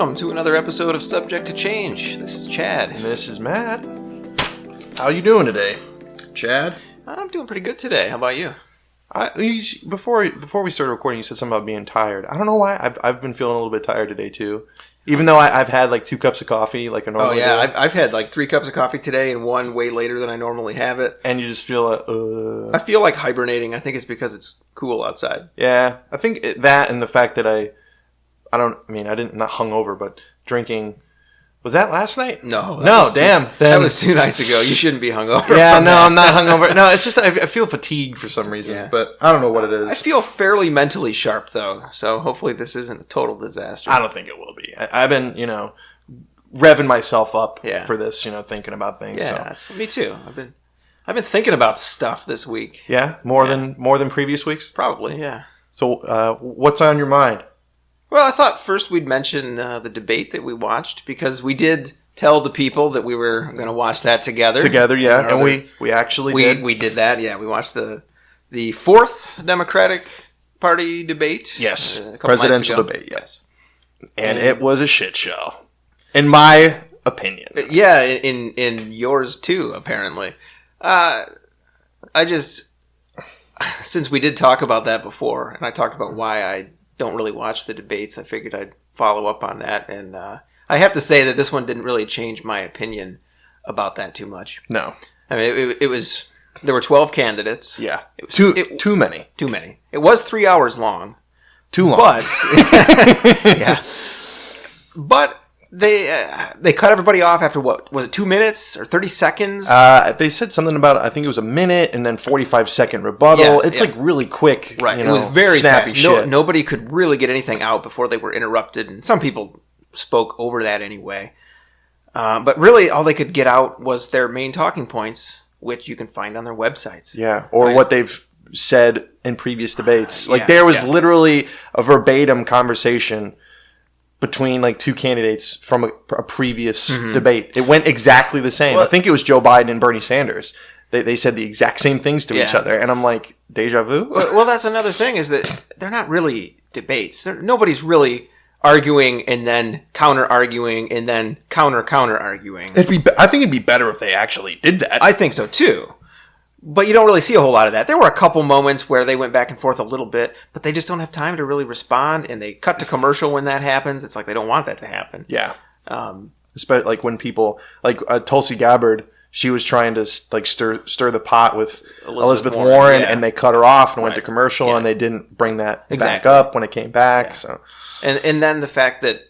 Welcome to another episode of Subject to Change. This is Chad. And this is Matt. How you doing today, Chad? I'm doing pretty good today. How about you? Before we started recording, you said something about being tired. I don't know why. I've been feeling a little bit tired today too. Even though I've had like 2 cups of coffee, like a normal. Oh yeah, I've had like 3 cups of coffee today, and one way later than I normally have it. And you just feel I feel like hibernating. I think it's because it's cool outside. Yeah, I think that and the fact that I didn't not hungover, but drinking. Was that last night? No. That was 2 nights ago. You shouldn't be hungover. Yeah, no, I'm not hungover. No, it's just I feel fatigued for some reason, Yeah. but I don't know what it is. I feel fairly mentally sharp though, so hopefully this isn't a total disaster. I don't think it will be. I've been, revving myself up for this, thinking about things. Yeah, so. Me too. I've been thinking about stuff this week. Yeah, more than previous weeks. Probably, yeah. So, what's on your mind? Well, I thought first we'd mention the debate that we watched, because we did tell the people that we were going to watch that together. Yeah, and we actually did. We did that, yeah. We watched the 4th Democratic Party debate. Yes, presidential debate, yes. And it was a shit show, in my opinion. Yeah, in yours too, apparently. Since we did talk about that before, and I talked about why I don't really watch the debates, I figured I'd follow up on that, and I have to say that this one didn't really change my opinion about that too much. No, I mean it was there were 12 candidates. Yeah, it was too many. Too many. It was 3 hours long. Too long, but yeah, but they cut everybody off after what was it, 2 minutes or 30 seconds? They said something about, I think it was a minute and then 45-second rebuttal. Yeah, it's like really quick, right? It was very snappy fast. shit. Nobody could really get anything out before they were interrupted, and some people spoke over that anyway. But really, all they could get out was their main talking points, which you can find on their websites. Yeah, or what they've said in previous debates. There was literally a verbatim conversation between like 2 candidates from a previous debate. It went exactly the same. Well, I think it was Joe Biden and Bernie Sanders. They said the exact same things to each other. And I'm like, deja vu? Well, that's another thing, is that they're not really debates. Nobody's really arguing and then counter-arguing and then counter-arguing. I think it'd be better if they actually did that. I think so too. But you don't really see a whole lot of that. There were a couple moments where they went back and forth a little bit, but they just don't have time to really respond, and they cut to commercial when that happens. It's like they don't want that to happen. Yeah. Especially like when people, like Tulsi Gabbard, she was trying to like stir the pot with Elizabeth Warren, and they cut her off and went to commercial, and they didn't bring that back up when it came back. Yeah. So, and then the fact that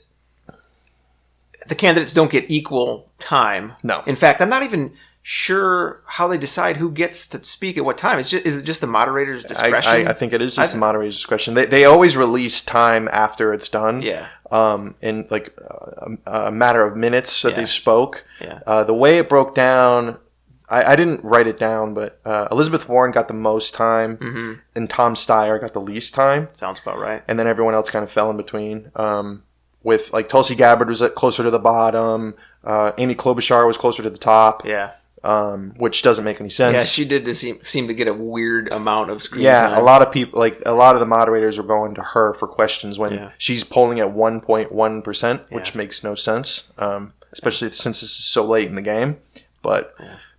the candidates don't get equal time. No. In fact, I'm not even sure how they decide who gets to speak at what time. Is it just the moderator's discretion? I think it is just the moderator's discretion. They always release time after it's done. Yeah. In like a matter of minutes that they spoke. Yeah. The way it broke down, I didn't write it down, but Elizabeth Warren got the most time, and Tom Steyer got the least time. Sounds about right. And then everyone else kind of fell in between. With like Tulsi Gabbard was closer to the bottom. Amy Klobuchar was closer to the top. Yeah. Which doesn't make any sense. Yeah, she did seem to get a weird amount of screen time. Yeah, a lot of people, like a lot of the moderators were going to her for questions when she's polling at 1.1%, which makes no sense, especially since this is so late in the game. But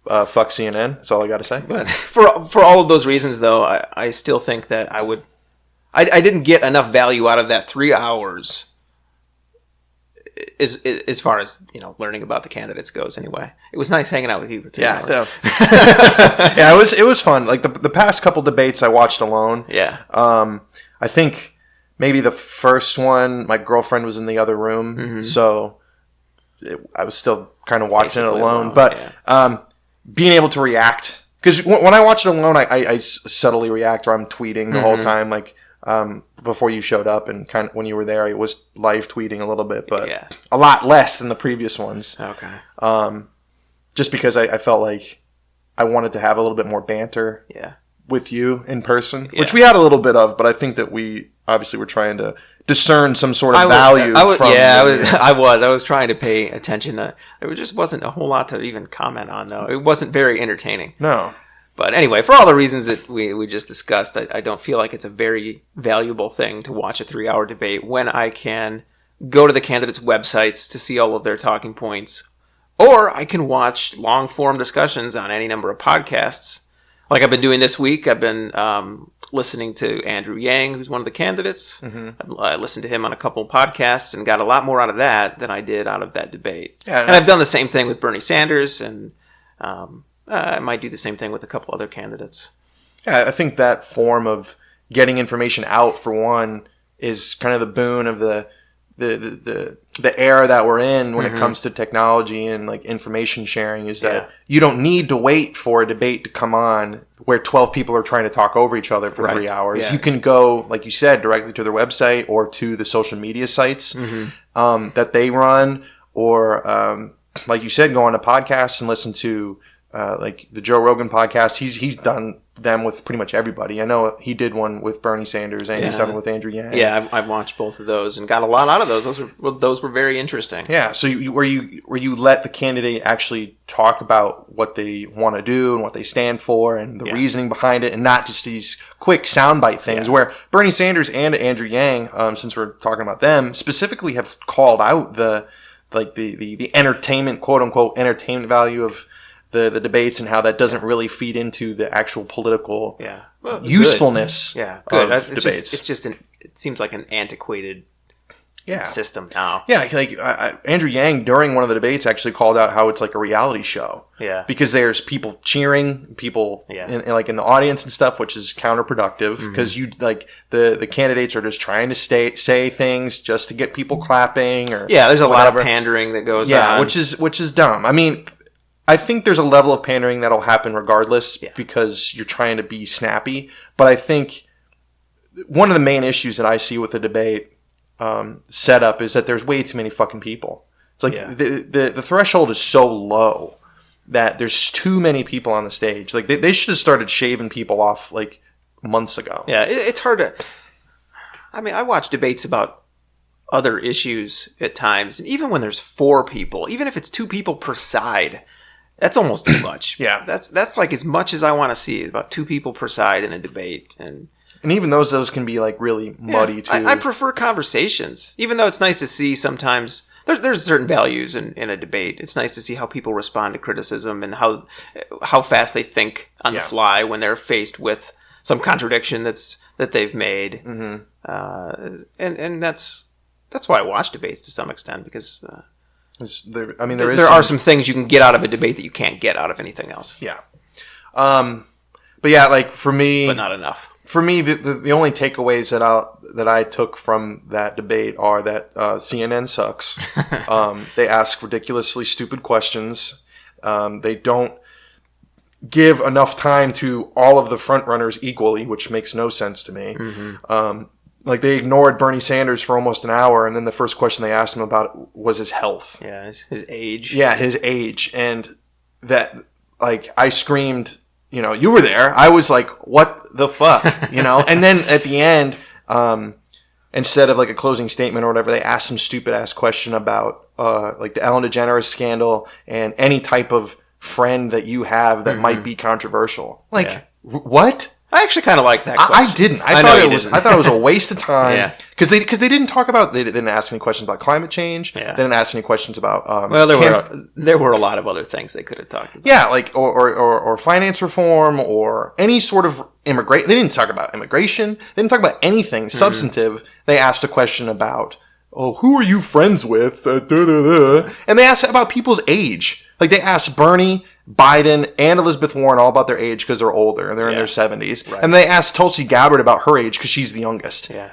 fuck CNN, that's all I got to say. But for all of those reasons, though, I still think that I didn't get enough value out of that 3 hours. As far as learning about the candidates goes, anyway, it was nice hanging out with you for 3 hours. Yeah, it was fun. Like the past couple debates I watched alone. Yeah. I think maybe the first one, my girlfriend was in the other room, so I was still kind of watching it alone. But being able to react, because when I watch it alone, I subtly react, or I'm tweeting the whole time, like. Before you showed up, and kind of when you were there, I was live tweeting a little bit, but a lot less than the previous ones. Okay. Just because I felt like I wanted to have a little bit more banter with you in person, which we had a little bit of, but I think that we obviously were trying to discern some sort of value. I was trying to pay attention. There just wasn't a whole lot to even comment on, though. It wasn't very entertaining. No. But anyway, for all the reasons that we just discussed, I don't feel like it's a very valuable thing to watch a 3-hour debate when I can go to the candidates' websites to see all of their talking points, or I can watch long-form discussions on any number of podcasts. Like I've been doing this week. I've been listening to Andrew Yang, who's one of the candidates. Mm-hmm. I listened to him on a couple of podcasts and got a lot more out of that than I did out of that debate. Yeah, and I've done the same thing with Bernie Sanders, and I might do the same thing with a couple other candidates. Yeah, I think that form of getting information out, for one, is kind of the boon of the era that we're in when it comes to technology and like information sharing, is that you don't need to wait for a debate to come on where 12 people are trying to talk over each other for 3 hours. Yeah. You can go, like you said, directly to their website or to the social media sites that they run, or like you said, go on to podcasts and listen to like the Joe Rogan podcast. He's done them with pretty much everybody. I know he did one with Bernie Sanders, and he's done it with Andrew Yang. Yeah, I've watched both of those and got a lot out of those. Those were very interesting. Yeah, so where you let the candidate actually talk about what they want to do and what they stand for and the reasoning behind it, and not just these quick soundbite things. Where Bernie Sanders and Andrew Yang, since we're talking about them, specifically have called out the entertainment, quote unquote, entertainment value of the debates, and how that doesn't really feed into the actual political usefulness of debates. It seems like an antiquated system now. Yeah, like Andrew Yang during one of the debates actually called out how it's like a reality show. Yeah, because there's people cheering, people in the audience and stuff, which is counterproductive, because you like the candidates are just trying to say things just to get people clapping, or there's a lot of pandering that goes on, which is dumb. I mean, I think there's a level of pandering that'll happen regardless because you're trying to be snappy. But I think one of the main issues that I see with the debate setup is that there's way too many fucking people. It's like the threshold is so low that there's too many people on the stage. Like they should have started shaving people off like months ago. Yeah, it's hard to... I mean, I watch debates about other issues at times, and even when there's 4 people, even if it's 2 people per side... That's almost too much. Yeah. That's like as much as I want to see, is about 2 people per side in a debate. And even those can be like really muddy too. I prefer conversations, even though it's nice to see sometimes there's certain values in a debate. It's nice to see how people respond to criticism and how fast they think on the fly when they're faced with some contradiction that they've made. Mm-hmm. And that's why I watch debates to some extent, because there are some things you can get out of a debate that you can't get out of anything else. Yeah. But yeah, like for me, but not enough. For me, the only takeaways that I took from that debate are that CNN sucks. They ask ridiculously stupid questions. They don't give enough time to all of the front runners equally, which makes no sense to me. Mm-hmm. Like they ignored Bernie Sanders for almost an hour, and then the first question they asked him about was his health. Yeah, his age. Yeah, his age. And that, like, I screamed, you were there. I was like, what the fuck? And then at the end, instead of like a closing statement or whatever, they asked some stupid ass question about like the Ellen DeGeneres scandal and any type of friend that you have that might be controversial. Like, what? I actually kind of like that question. I didn't. I thought it was a waste of time. Yeah. Because they didn't talk about. They didn't ask any questions about climate change. Yeah. They didn't ask any questions about. There were a lot of other things they could have talked about. Yeah, like or finance reform or any sort of immigration. They didn't talk about immigration. They didn't talk about anything substantive. They asked a question about, who are you friends with? And they asked about people's age. Like they asked Bernie, Biden, and Elizabeth Warren all about their age because they're older and they're in their 70s. Right. And they asked Tulsi Gabbard about her age because she's the youngest. Yeah.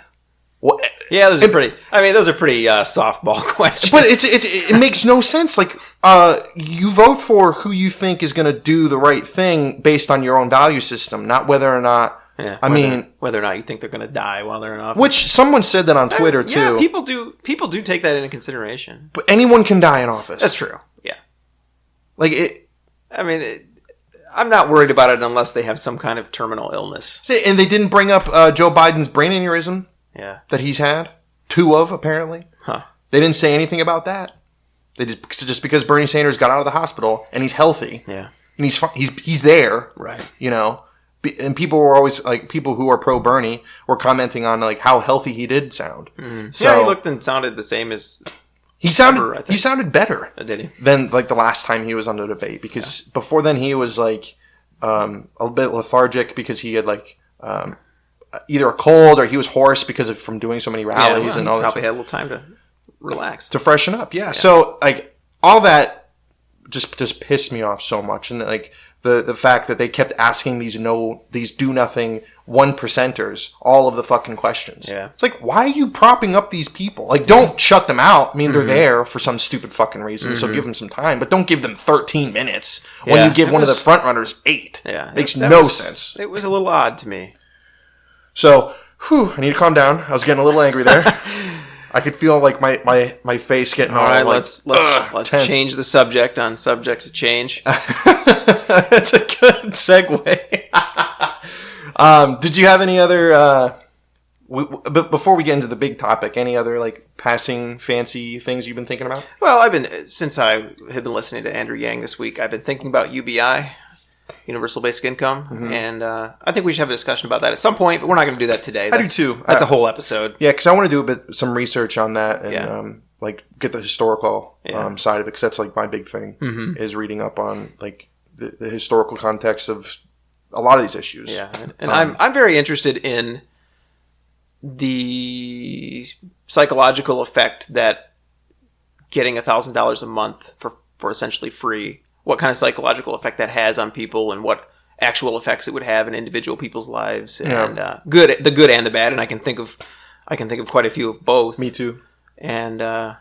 What? Yeah, those are pretty softball questions. But it makes no sense. Like, you vote for who you think is going to do the right thing based on your own value system, not whether or not. Yeah, whether or not you think they're going to die while they're in office. Which someone said that on Twitter too. Yeah, people do take that into consideration. But anyone can die in office. That's true. Yeah. Like it. I mean, I'm not worried about it unless they have some kind of terminal illness. And they didn't bring up Joe Biden's brain aneurysm. Yeah. That he's had 2 of apparently. Huh. They didn't say anything about that. They just because Bernie Sanders got out of the hospital and he's healthy. Yeah. And he's there. Right. And people were always like, people who are pro Bernie were commenting on like how healthy he did sound. Mm-hmm. So he looked and sounded the same as he sounded better did he? than like the last time he was on the debate, because before then he was like a bit lethargic because he had like either a cold or he was hoarse because of from doing so many rallies and all that. Probably had a little time to relax, to freshen up. Yeah. So like all that just pissed me off so much, and like the fact that they kept asking these do nothing 1%ers all of the fucking questions. Yeah. It's like, why are you propping up these people? Like, don't shut them out. I mean, they're there for some stupid fucking reason, so give them some time, but don't give them 13 minutes when you give one of the front runners 8. Yeah. Makes no sense. It was a little odd to me. So, I need to calm down. I was getting a little angry there. I could feel like my face getting all right. Let's tense. change the subject on subjects of change. That's a good segue. Did you have any other? But before we get into the big topic, any other like passing fancy things you've been thinking about? Well, since I have been listening to Andrew Yang this week, I've been thinking about UBI, Universal Basic Income, and I think we should have a discussion about that at some point. But we're not going to do that today. I do too. That's a whole episode. Yeah, because I want to do some research on that and like get the historical side of it, because that's like my big thing is reading up on like the historical context of a lot of these issues. Yeah, and I'm very interested in the psychological effect that getting $1,000 a month for essentially free, what kind of psychological effect that has on people, and what actual effects it would have in individual people's lives, and the good and the bad. And I can think of quite a few of both. Me too. And I'm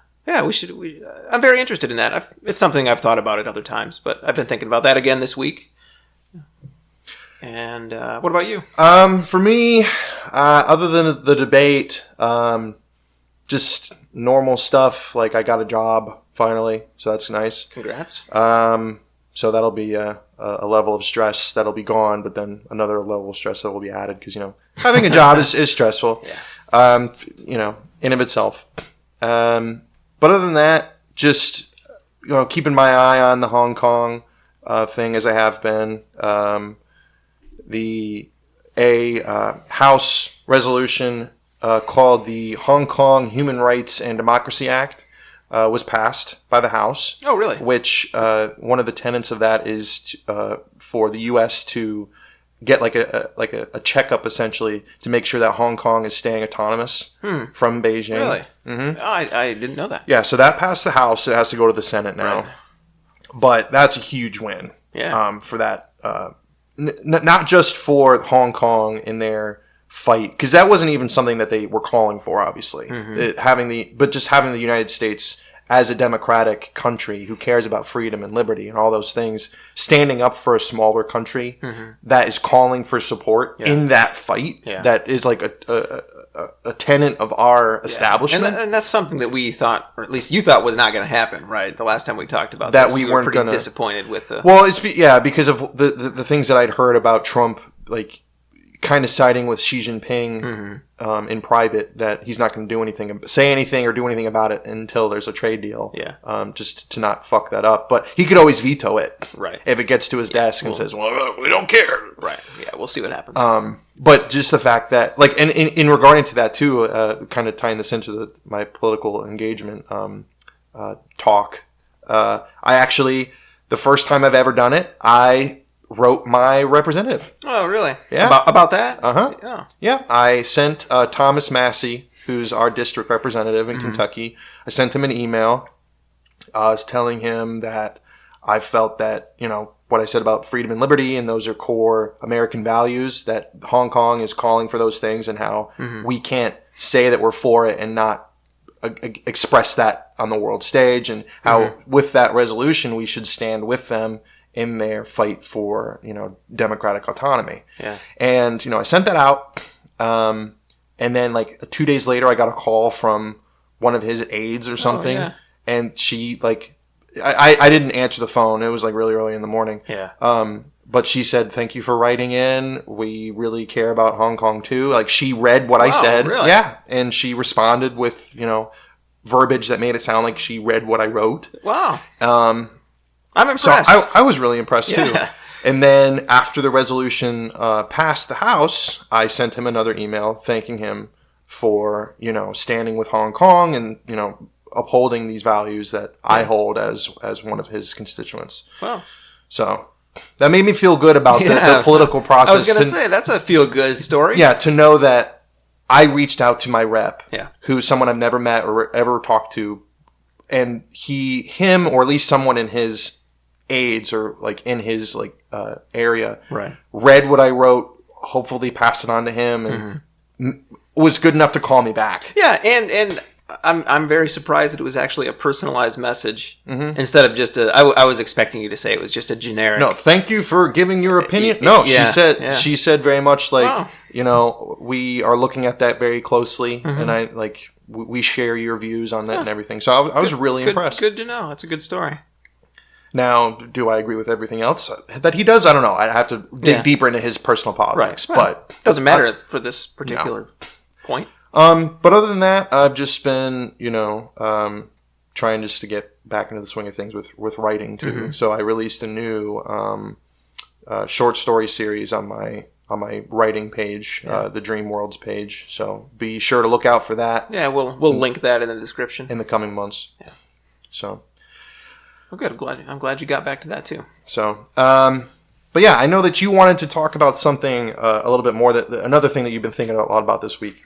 very interested in that. It's something I've thought about at other times, but I've been thinking about that again this week. And what about you? For me, other than the debate, just normal stuff. Like I got a job finally, so that's nice. Congrats. So that'll be a level of stress that'll be gone, but then another level of stress that will be added, because having a job is stressful. Yeah. In of itself. But other than that, just keeping my eye on the Hong Kong thing, as I have been. The House resolution called the Hong Kong Human Rights and Democracy Act was passed by the House. Oh, really? Which one of the tenets of that is for the U.S. to get like a checkup, essentially, to make sure that Hong Kong is staying autonomous from Beijing. Really? Mm-hmm. Oh, I didn't know that. Yeah, so that passed the House. It has to go to the Senate now. Right. But that's a huge win. Yeah. For that. Not just for Hong Kong in their fight, because that wasn't even something that they were calling for, obviously. But just having the United States as a democratic country who cares about freedom and liberty and all those things, standing up for a smaller country that is calling for support in that fight, that is like a tenet of our establishment. And that's something that we thought, or at least you thought, was not going to happen, right? The last time we talked about that, this, we weren't pretty disappointed with the... Well, because of the things that I'd heard about Trump, like kind of siding with Xi Jinping in private, that he's not going to do anything, say anything or do anything about it until there's a trade deal. Yeah. Just to not fuck that up. But he could always veto it. Right. If it gets to his desk and says, well, we don't care. Right. Yeah, we'll see what happens. But just the fact that, like, and in regarding to that too, kind of tying this into my political engagement talk, I actually, the first time I've ever done it, I wrote my representative. Oh, really? Yeah. About that? Uh-huh. Yeah. Yeah. I sent Thomas Massey, who's our district representative in Kentucky, I sent him an email. I was telling him that I felt that, what I said about freedom and liberty, and those are core American values, that Hong Kong is calling for those things, and how we can't say that we're for it and not express that on the world stage, and how with that resolution we should stand with them in their fight for, democratic autonomy. Yeah. And, I sent that out. And then like 2 days later, I got a call from one of his aides or something. Oh, yeah. And she I didn't answer the phone. It was like really early in the morning. Yeah. But she said, "Thank you for writing in. We really care about Hong Kong too." Like, she read what I said. Really? Yeah. And she responded with, verbiage that made it sound like she read what I wrote. Wow. I'm impressed. So I was really impressed too. And then after the resolution passed the House, I sent him another email thanking him for, standing with Hong Kong and, upholding these values that I hold as one of his constituents. Wow. So that made me feel good about the political process. I was going to say, that's a feel-good story. Yeah, to know that I reached out to my rep, yeah, who's someone I've never met or ever talked to, and him, or at least someone in his aides or like in his area, right, read what I wrote, hopefully passed it on to him, and was good enough to call me back. Yeah, and I'm very surprised that it was actually a personalized message instead of just I was expecting you to say it was just a generic. No, thank you for giving your opinion. No, yeah, she said very much like, we are looking at that very closely, and we share your views on that and everything. So I was really impressed. Good to know. That's a good story. Now, do I agree with everything else that he does? I don't know. I have to dig deeper into his personal politics, right. But doesn't matter for this particular point. But other than that, I've just been, trying just to get back into the swing of things with writing too. So I released a new short story series on my writing page, the Dream Worlds page. So be sure to look out for that. Yeah, we'll link that in the description in the coming months. Yeah. So. Well, good. I'm glad you got back to that too. So, but yeah, I know that you wanted to talk about something a little bit more. Another thing that you've been thinking a lot about this week.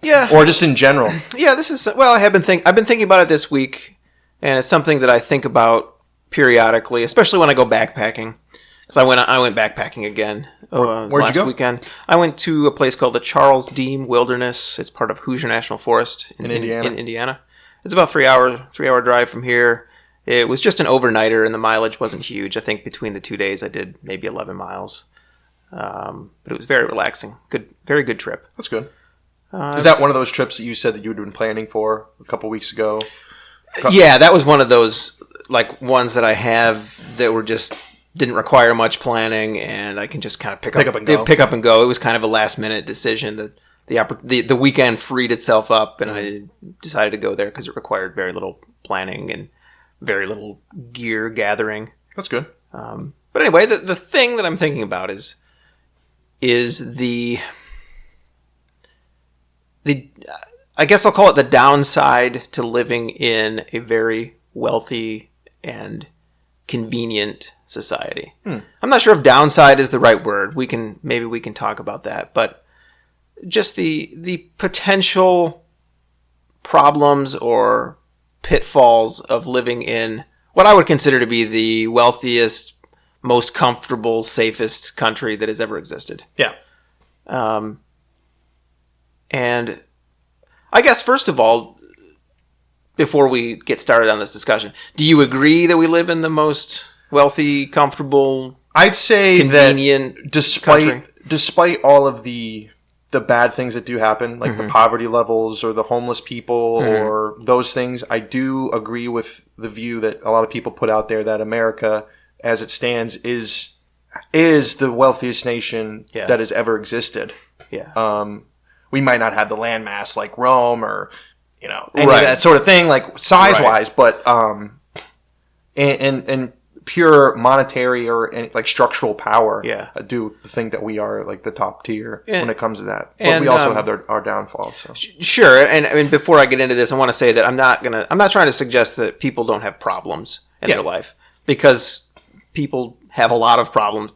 Yeah. Or just in general. Yeah, this is I've been thinking about it this week, and it's something that I think about periodically, especially when I go backpacking. Because I went backpacking again Where'd you go? weekend. I went to a place called the Charles Dean Wilderness. It's part of Hoosier National Forest in Indiana. It's about 3 hour drive from here. It was just an overnighter, and the mileage wasn't huge. I think between the 2 days, I did maybe 11 miles. But it was very relaxing. Very good trip. That's good. Is that one of those trips that you said that you had been planning for a couple weeks ago? Yeah, that was one of those ones that I have that were just didn't require much planning, and I can just kind of pick up and go. It was kind of a last minute decision that the weekend freed itself up, and I decided to go there because it required very little planning and very little gear gathering. That's good. But anyway, the thing that I'm thinking about is the I guess I'll call it the downside to living in a very wealthy and convenient society. I'm not sure if downside is the right word. Maybe we can talk about that, but just the potential problems or pitfalls of living in what I would consider to be the wealthiest, most comfortable, safest country that has ever existed. Yeah. And I guess, first of all, before we get started on this discussion, do you agree that we live in the most wealthy, comfortable, I'd say convenient that despite all of the bad things that do happen, like the poverty levels or the homeless people or those things, I do agree with the view that a lot of people put out there that America, as it stands, is the wealthiest nation that has ever existed. Yeah. We might not have the landmass like Rome or, any of that sort of thing, like size-wise, but and pure monetary or like structural power, I do think that we are like the top tier when it comes to that. But we also have our downfalls. So. Sure, and I mean, before I get into this, I want to say that I'm not trying to suggest that people don't have problems in their life, because people have a lot of problems.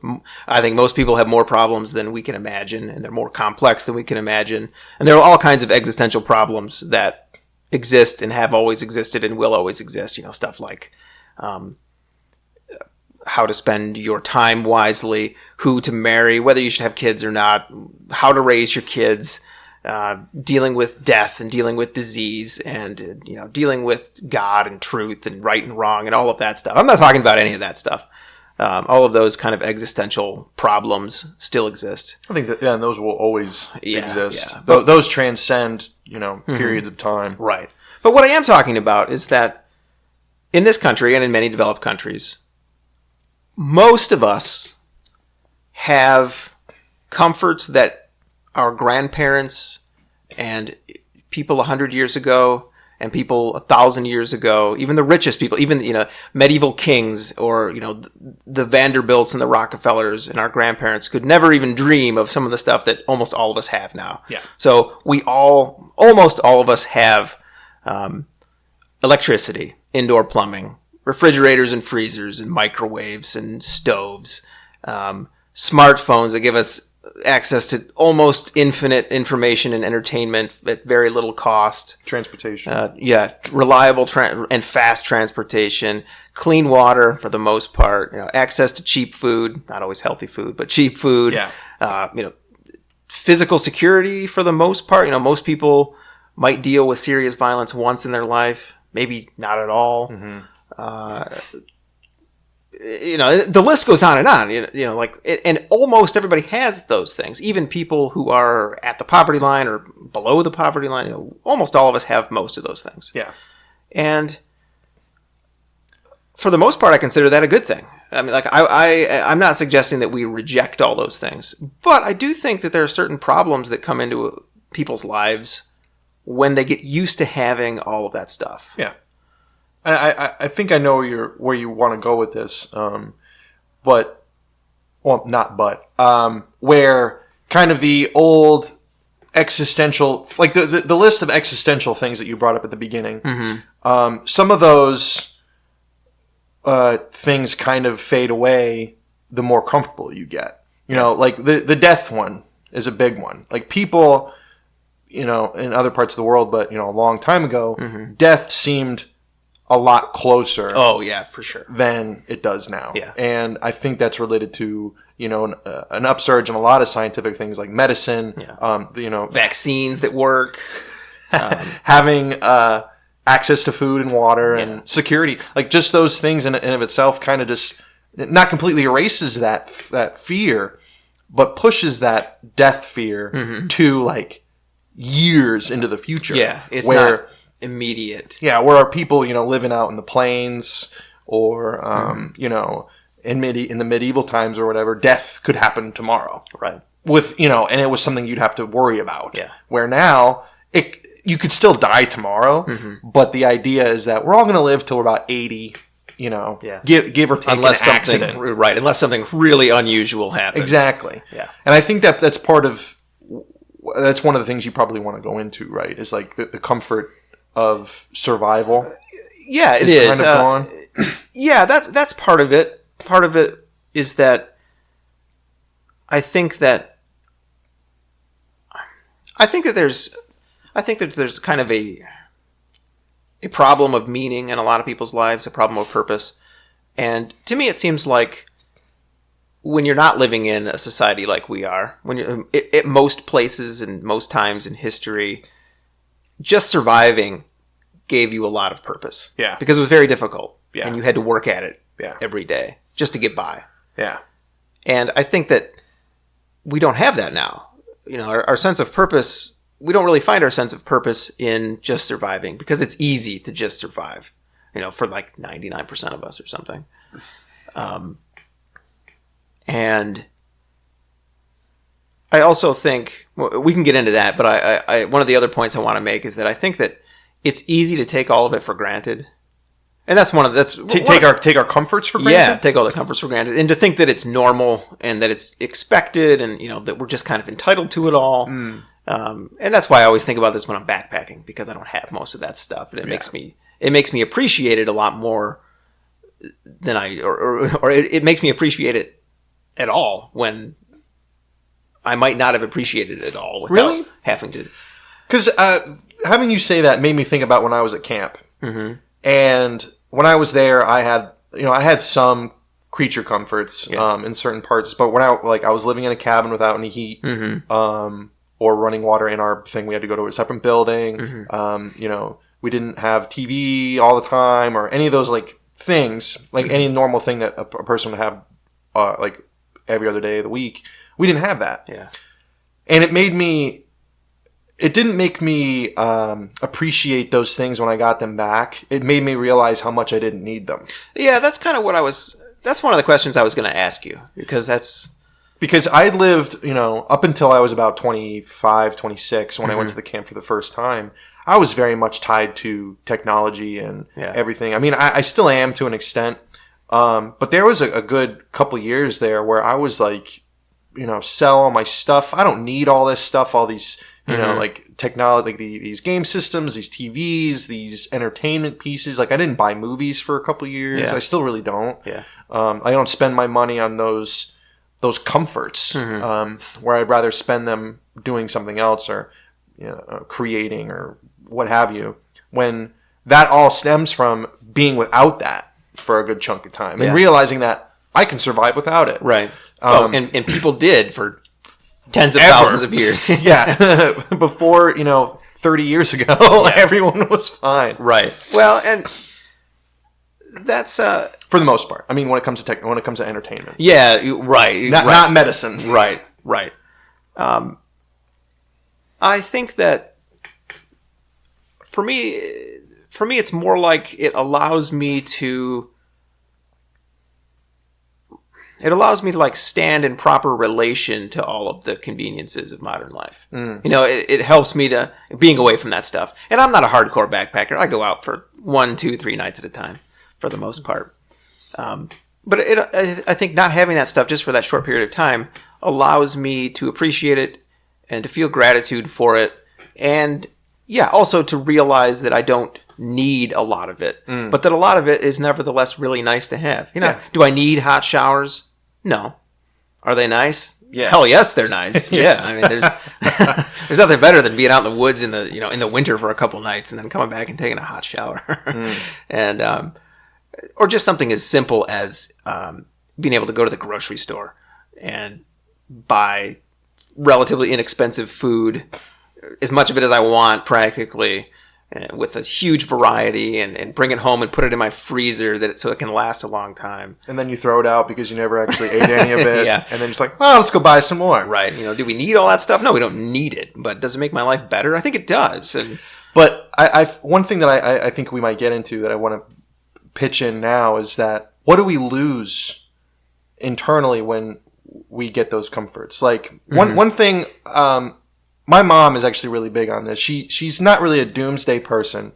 I think most people have more problems than we can imagine, and they're more complex than we can imagine. And there are all kinds of existential problems that exist and have always existed and will always exist. Stuff like how to spend your time wisely, who to marry, whether you should have kids or not, how to raise your kids, dealing with death and dealing with disease, and dealing with God and truth and right and wrong and all of that stuff. I'm not talking about any of that stuff. All of those kind of existential problems still exist. I think that, and those will always exist. Yeah. Those transcend, periods of time. Right. But what I am talking about is that in this country and in many developed countries, most of us have comforts that our grandparents and people 100 years ago And people 1,000 years ago, even the richest people, even, medieval kings or, the Vanderbilts and the Rockefellers and our grandparents could never even dream of some of the stuff that almost all of us have now. Yeah. So almost all of us have electricity, indoor plumbing, refrigerators and freezers and microwaves and stoves, smartphones that give us access to almost infinite information and entertainment at very little cost. Transportation. Reliable and fast transportation, clean water for the most part, access to cheap food, not always healthy food, but cheap food. Yeah. Physical security for the most part. Most people might deal with serious violence once in their life, maybe not at all. Mm-hmm. The list goes on and on, and almost everybody has those things. Even people who are at the poverty line or below the poverty line, almost all of us have most of those things. Yeah. And for the most part, I consider that a good thing. I mean, I'm not suggesting that we reject all those things, but I do think that there are certain problems that come into people's lives when they get used to having all of that stuff. Yeah. I think I know where you want to go with this, where kind of the old existential, like the list of existential things that you brought up at the beginning, mm-hmm. Some of those things kind of fade away the more comfortable you get. Like the death one is a big one. Like people, in other parts of the world, but a long time ago, mm-hmm. death seemed a lot closer. Oh yeah, for sure. Than it does now. Yeah. And I think that's related to, an upsurge in a lot of scientific things like medicine, vaccines that work, having access to food and water and security. Like just those things in of itself kind of just not completely erases that fear, but pushes that death fear mm-hmm. to like years into the future. Yeah. It's not immediate. Yeah, where are people, living out in the plains or, in the medieval times or whatever, death could happen tomorrow. Right. With, and it was something you'd have to worry about. Yeah. Where now, you could still die tomorrow, mm-hmm. but the idea is that we're all going to live till we're about 80, give or take unless an accident. Right, unless something really unusual happens. Exactly. Yeah. And I think that's one of the things you probably want to go into, right? Is like the comfort of survival. Yeah, it is. Kind of gone. Yeah, that's part of it. Part of it is that I think that there's kind of a problem of meaning in a lot of people's lives, a problem of purpose. And to me, it seems like when you're not living in a society like we are, when you're at most places and most times in history, just surviving gave you a lot of purpose. Yeah. Because it was very difficult. Yeah. And you had to work at it Yeah. every day just to get by. Yeah. And I think that we don't have that now. Our sense of purpose, we don't really find our sense of purpose in just surviving because it's easy to just survive, for like 99% of us or something. And I also think, we can get into that, but I one of the other points I want to make is that I think that it's easy to take all of it for granted. And that's take our comforts for granted. Yeah, take all the comforts for granted, and to think that it's normal and that it's expected, and that we're just kind of entitled to it all. And that's why I always think about this when I'm backpacking, because I don't have most of that stuff, and it makes me appreciate it a lot more than it makes me appreciate it at all when I might not have appreciated it at all without having to. Because having you say that made me think about when I was at camp, mm-hmm. and when I was there, I had some creature comforts in certain parts, but when I was living in a cabin without any heat, mm-hmm. Or running water in our thing, we had to go to a separate building. Mm-hmm. We didn't have TV all the time or any of those like things, like mm-hmm. any normal thing that a person would have, like every other day of the week. We didn't have that. Yeah, and it didn't make me appreciate those things when I got them back. It made me realize how much I didn't need them. Yeah, that's kind of that's one of the questions I was going to ask you, because I lived, up until I was about 25, 26 when mm-hmm. I went to the camp for the first time. I was very much tied to technology and everything. I mean, I still am to an extent. But there was a good couple years there where I was like, sell all my stuff. I don't need all this stuff, all these, like technology, like these game systems, these TVs, these entertainment pieces. Like I didn't buy movies for a couple years. I still really don't. Yeah. I don't spend my money on those comforts, where I'd rather spend them doing something else or, creating or what have you, when that all stems from being without that for a good chunk of time and realizing that I can survive without it. Right. And people did for tens of thousands of years. Yeah. Before, 30 years ago, everyone was fine. Right. Well, and that's for the most part. I mean, when it comes to entertainment. Yeah, right. Not medicine. Right. I think that for me, it's more like it allows me to like stand in proper relation to all of the conveniences of modern life. It helps me to being away from that stuff. And I'm not a hardcore backpacker. I go out for 1, 2, 3 nights at a time for the most part. But I think not having that stuff just for that short period of time allows me to appreciate it and to feel gratitude for it. And also to realize that I don't need a lot of it, but that a lot of it is nevertheless really nice to have. Do I need hot showers? No. Are they nice? Yes. Hell yes, they're nice. Yes. Yeah, I mean, there's nothing better than being out in the woods in the winter for a couple nights and then coming back and taking a hot shower, and or just something as simple as being able to go to the grocery store and buy relatively inexpensive food, as much of it as I want, practically, with a huge variety, and bring it home and put it in my freezer so it can last a long time. And then you throw it out because you never actually ate any of it. Yeah. And then it's like, let's go buy some more. Right. Do we need all that stuff? No, we don't need it. But does it make my life better? I think it does. But one thing that I think we might get into that I want to pitch in now is that what do we lose internally when we get those comforts? Like one thing, my mom is actually really big on this. She's not really a doomsday person,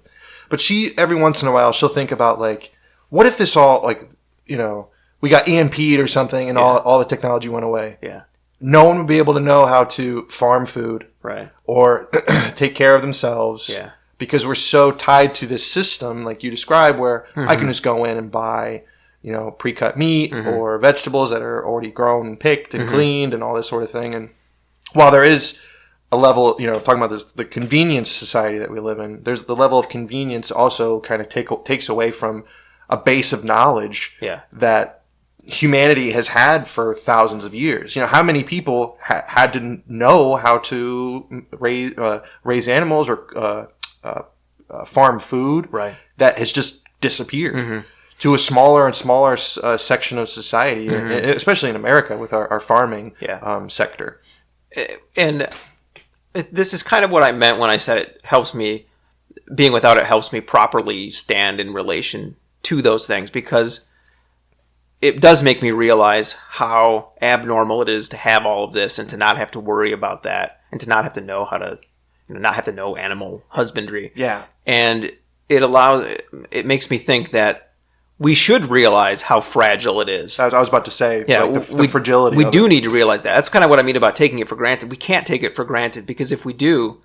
but she every once in a while she'll think about like, what if this all we got EMP'd or something and all the technology went away. Yeah. No one would be able to know how to farm food, right, or take care of themselves. Yeah. Because we're so tied to this system, like you described, where I can just go in and buy, pre-cut meat or vegetables that are already grown and picked and cleaned and all this sort of thing. And while there is a level, talking about this, the convenience society that we live in, there's the level of convenience also kind of takes away from a base of knowledge that humanity has had for thousands of years. How many people had to know how to raise animals or farm food that has just disappeared to a smaller and smaller section of society, especially in America with our farming sector. And this is kind of what I meant when I said it helps me, being without it helps me properly stand in relation to those things, because it does make me realize how abnormal it is to have all of this and to not have to worry about that and to not have to know how to, not have to know animal husbandry. Yeah. And it makes me think that we should realize how fragile it is. I was about to say, the fragility. We do need to realize that. That's kind of what I mean about taking it for granted. We can't take it for granted, because if we do,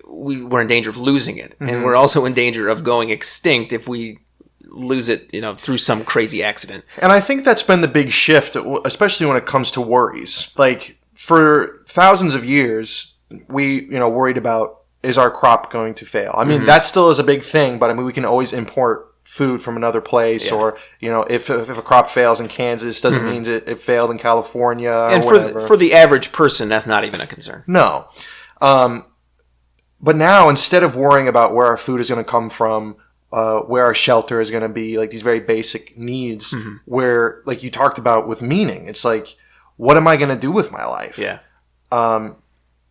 we're in danger of losing it. And we're also in danger of going extinct if we lose it, through some crazy accident. And I think that's been the big shift, especially when it comes to worries. Like, for thousands of years, we, worried about, is our crop going to fail? I mean, that still is a big thing, but I mean, we can always import food from another place, or if a crop fails in Kansas, doesn't mean it failed in California or and whatever. For the average person, that's not even a concern. No. But now, instead of worrying about where our food is going to come from, where our shelter is going to be, like these very basic needs, where, like you talked about with meaning, it's like, what am I going to do with my life? Yeah.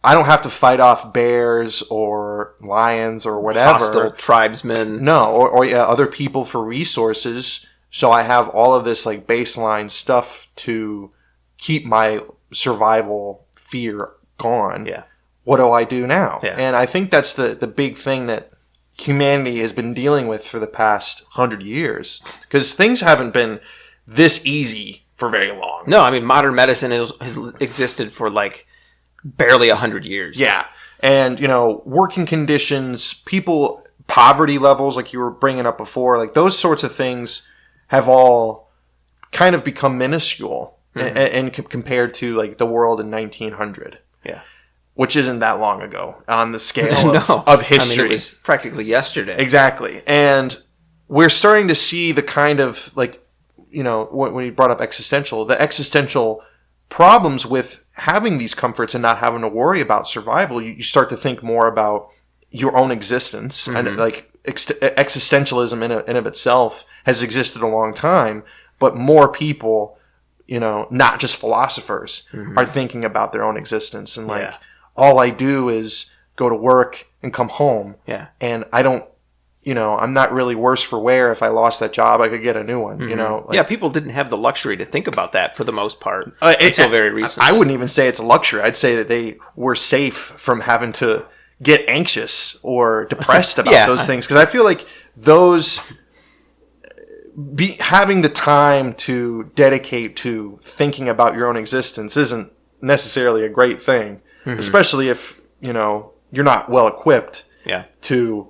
I don't have to fight off bears or lions or whatever. Hostile tribesmen. No, or other people for resources. So I have all of this like baseline stuff to keep my survival fear gone. Yeah. what do I do now? Yeah. And I think that's the big thing that humanity has been dealing with for the past 100 years. Because things haven't been this easy for very long. No, I mean, modern medicine has existed for like barely 100 years. Yeah. And, working conditions, poverty levels, like you were bringing up before, like those sorts of things have all kind of become minuscule and compared to like the world in 1900. Yeah. Which isn't that long ago on the scale of history. I mean, it was practically yesterday. Exactly. And we're starting to see the kind of like, when you brought up the existential problems with having these comforts and not having to worry about survival. You start to think more about your own existence, and like existentialism in of itself has existed a long time, but more people, not just philosophers, are thinking about their own existence and like, all I do is go to work and come home. Yeah. And I don't, I'm not really worse for wear. If I lost that job, I could get a new one, people didn't have the luxury to think about that for the most part until very recently. I wouldn't even say it's a luxury. I'd say that they were safe from having to get anxious or depressed about those things. Because I feel like having the time to dedicate to thinking about your own existence isn't necessarily a great thing. Especially if, you're not well equipped to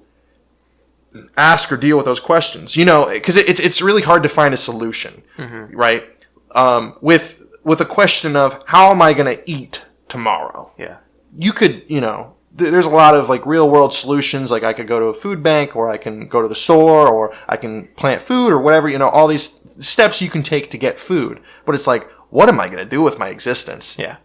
ask or deal with those questions, because it's really hard to find a solution, right? With a question of how am I going to eat tomorrow? Yeah. You could, there's a lot of like real world solutions. Like I could go to a food bank, or I can go to the store, or I can plant food or whatever, all these steps you can take to get food. But it's like, what am I going to do with my existence? Yeah.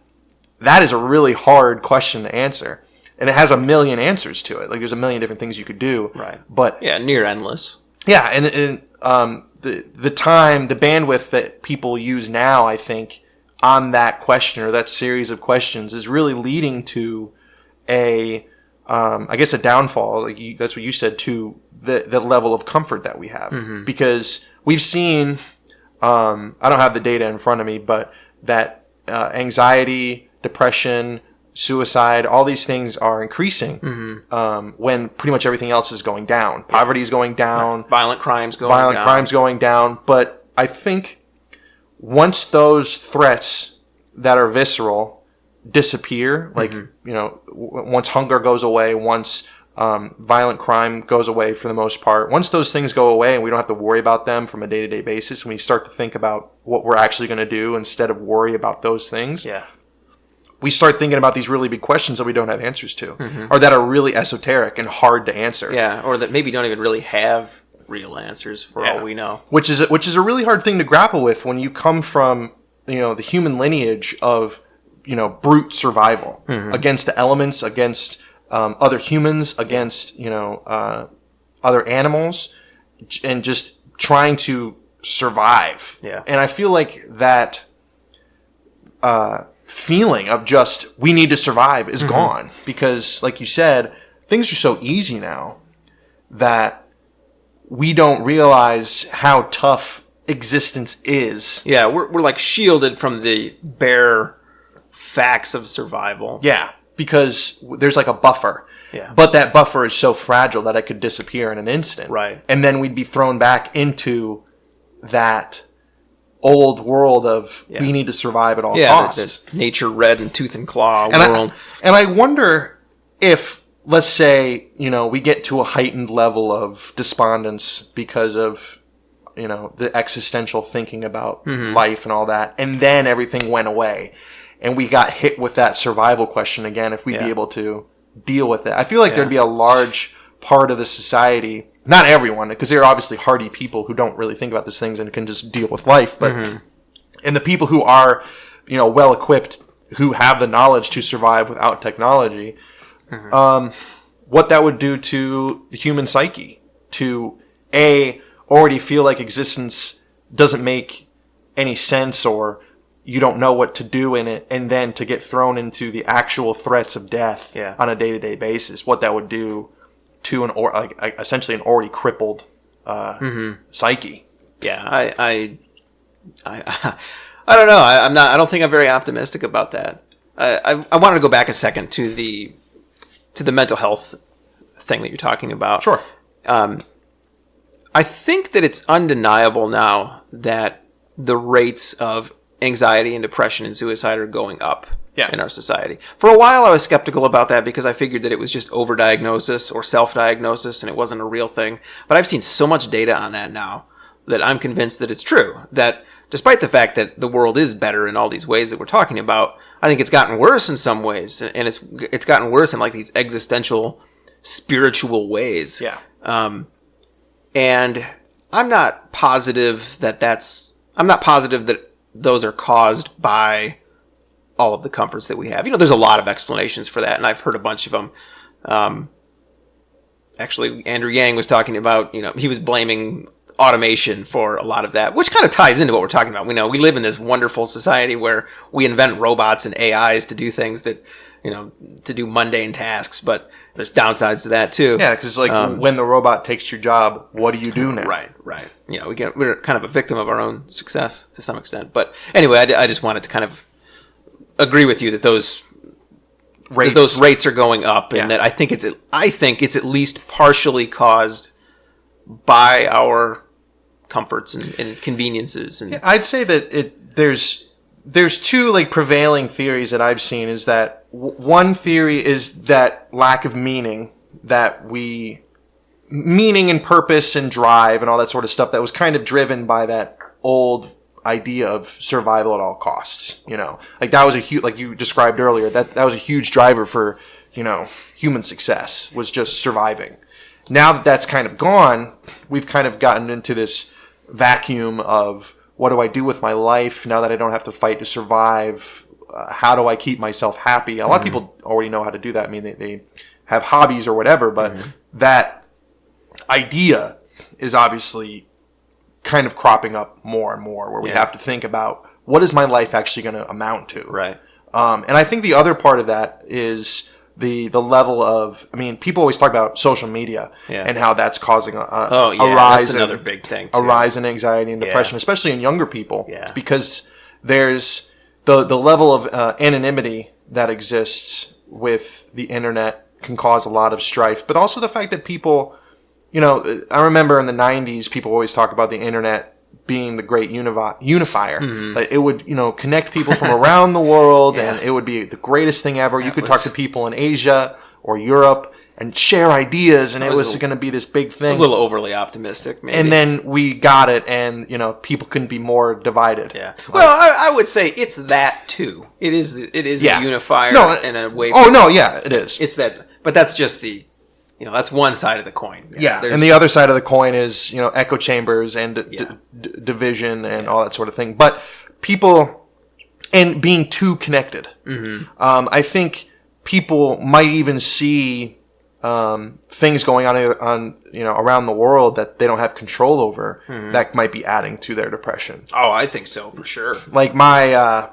That is a really hard question to answer. And it has a million answers to it. Like there's a million different things you could do. Right. But near endless. Yeah, and the time, the bandwidth that people use now, I think, on that question or that series of questions is really leading to a downfall. Like that's what you said, to the level of comfort that we have. Because we've seen, I don't have the data in front of me, but that anxiety, depression, suicide, all these things are increasing when pretty much everything else is going down. Poverty is going down. Violent crimes going down. But I think once those threats that are visceral disappear, like, once hunger goes away, once violent crime goes away for the most part, once those things go away and we don't have to worry about them from a day-to-day basis, and we start to think about what we're actually going to do instead of worry about those things, we start thinking about these really big questions that we don't have answers to, or that are really esoteric and hard to answer. Yeah, or that maybe don't even really have real answers for all we know. Which is a really hard thing to grapple with when you come from, the human lineage of, brute survival against the elements, against other humans, against, other animals, and just trying to survive. Yeah. And I feel like that feeling of just we need to survive is gone, because like you said, things are so easy now that we don't realize how tough existence is. Yeah, we're like shielded from the bare facts of survival. Yeah, because there's like a buffer. Yeah. But that buffer is so fragile that it could disappear in an instant. Right. And then we'd be thrown back into that old world of we need to survive at all costs. This nature red and tooth and claw world. And I wonder if, let's say, we get to a heightened level of despondence because of, the existential thinking about life and all that, and then everything went away, and we got hit with that survival question again, if we'd be able to deal with it. I feel like there'd be a large part of the society, not everyone, because there are obviously hardy people who don't really think about these things and can just deal with life, but and the people who are, well equipped, who have the knowledge to survive without technology, what that would do to the human psyche, to already feel like existence doesn't make any sense, or you don't know what to do in it, and then to get thrown into the actual threats of death on a day-to-day basis, what that would do to essentially an already crippled psyche. Yeah, I don't know. I don't think I'm very optimistic about that. I wanted to go back a second to the to the mental health thing that you're talking about. Sure. I think that it's undeniable now that the rates of anxiety and depression and suicide are going up in our society. For a while, I was skeptical about that because I figured that it was just overdiagnosis or self-diagnosis and it wasn't a real thing. But I've seen so much data on that now that I'm convinced that it's true. That despite the fact that the world is better in all these ways that we're talking about, I think it's gotten worse in some ways. And it's gotten worse in like these existential, spiritual ways. Yeah. And I'm not positive that those are caused by all of the comforts that we have. There's a lot of explanations for that, and I've heard a bunch of them. Actually, Andrew Yang was talking about, he was blaming automation for a lot of that, which kind of ties into what we're talking about. We live in this wonderful society where we invent robots and AIs to do things that, to do mundane tasks, but there's downsides to that too. Yeah, because when the robot takes your job, what do you do now? Right. We're kind of a victim of our own success to some extent. But anyway, I just wanted to kind of agree with you that those rates are going up, and that I think it's at least partially caused by our comforts and conveniences. And I'd say that there's two like prevailing theories that I've seen. Is that one theory is that lack of meaning, meaning and purpose and drive and all that sort of stuff that was kind of driven by that old idea of survival at all costs. Like that was a huge, like you described earlier, that was a huge driver for human success, was just surviving. Now that that's kind of gone, we've kind of gotten into this vacuum of what do I do with my life now that I don't have to fight to survive? How do I keep myself happy? A lot of people already know how to do that. I mean, they have hobbies or whatever, but that idea is obviously kind of cropping up more and more, where we have to think about what is my life actually going to amount to? Right. And I think the other part of that is the level of, people always talk about social media and how that's causing a rise. That's another big thing too. A rise in anxiety and depression, especially in younger people, because there's the level of anonymity that exists with the internet can cause a lot of strife, but also the fact that people, I remember in the 90s, people always talk about the internet being the great unifier. Like it would, connect people from around the world, and it would be the greatest thing ever. You could talk to people in Asia or Europe and share ideas, and it was going to be this big thing. A little overly optimistic, maybe. And then we got it, and people couldn't be more divided. Yeah. Well, I would say it's that too. It is a unifier in a way. Oh no, yeah, it is. It's that, but that's just the. That's one side of the coin. Yeah, and the other side of the coin is, echo chambers and division and all that sort of thing. But people, and being too connected. I think people might even see things going on around the world that they don't have control over that might be adding to their depression. Oh, I think so, for sure. Like my...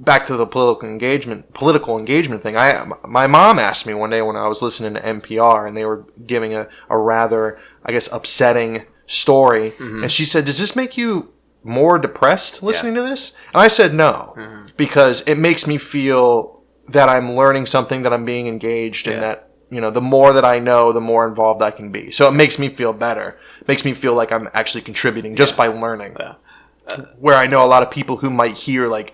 back to the political engagement thing. My mom asked me one day when I was listening to NPR and they were giving a rather, I guess, upsetting story. And she said, "Does this make you more depressed listening to this?" And I said, "No, because it makes me feel that I'm learning something, that I'm being engaged, and that, the more that I know, the more involved I can be. So it makes me feel better. It makes me feel like I'm actually contributing just by learning." Where I know a lot of people who might hear like,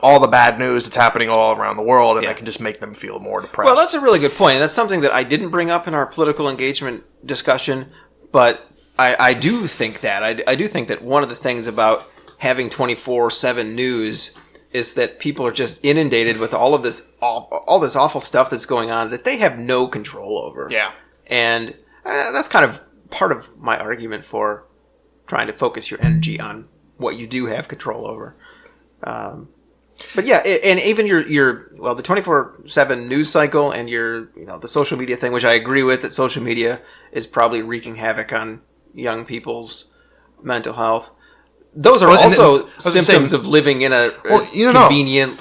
all the bad news that's happening all around the world, and that can just make them feel more depressed. Well, that's a really good point, and that's something that I didn't bring up in our political engagement discussion, but I do think that. I do think that one of the things about having 24/7 news is that people are just inundated with all this awful stuff that's going on that they have no control over. Yeah. And that's kind of part of my argument for trying to focus your energy on what you do have control over. But yeah, and even the 24/7 news cycle and the social media thing, which I agree with, that social media is probably wreaking havoc on young people's mental health. Those are also symptoms of living in a convenient,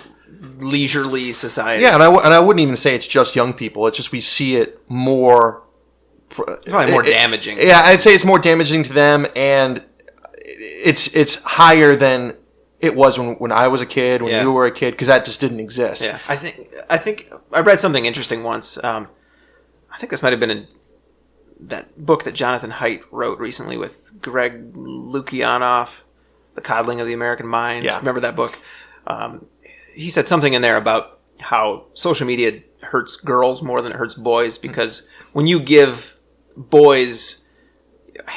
leisurely society. Yeah, and I wouldn't even say it's just young people. It's just we see it more. Probably more damaging. Yeah, I'd say it's more damaging to them, and it's higher than it was when I was a kid, when you were a kid, because that just didn't exist. Yeah, I think I read something interesting once. I think this might have been in that book that Jonathan Haidt wrote recently with Greg Lukianoff, The Coddling of the American Mind. Yeah. Remember that book? He said something in there about how social media hurts girls more than it hurts boys, because when you give boys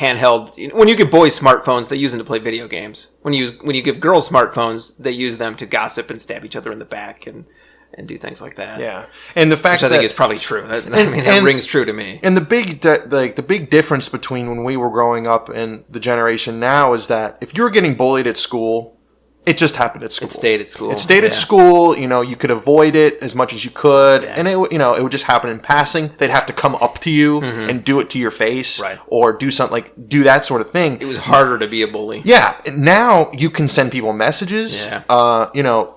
when you give boys smartphones, they use them to play video games. When you give girls smartphones, they use them to gossip and stab each other in the back and do things like that. Yeah, and the fact which I think is probably true. That rings true to me. And the big difference between when we were growing up and the generation now is that if you were getting bullied at school, it just happened at school. It stayed at school. It stayed at school. You could avoid it as much as you could, and it would just happen in passing. They'd have to come up to you and do it to your face, right, or do something do that sort of thing. It was harder to be a bully. Yeah. Now you can send people messages. Yeah.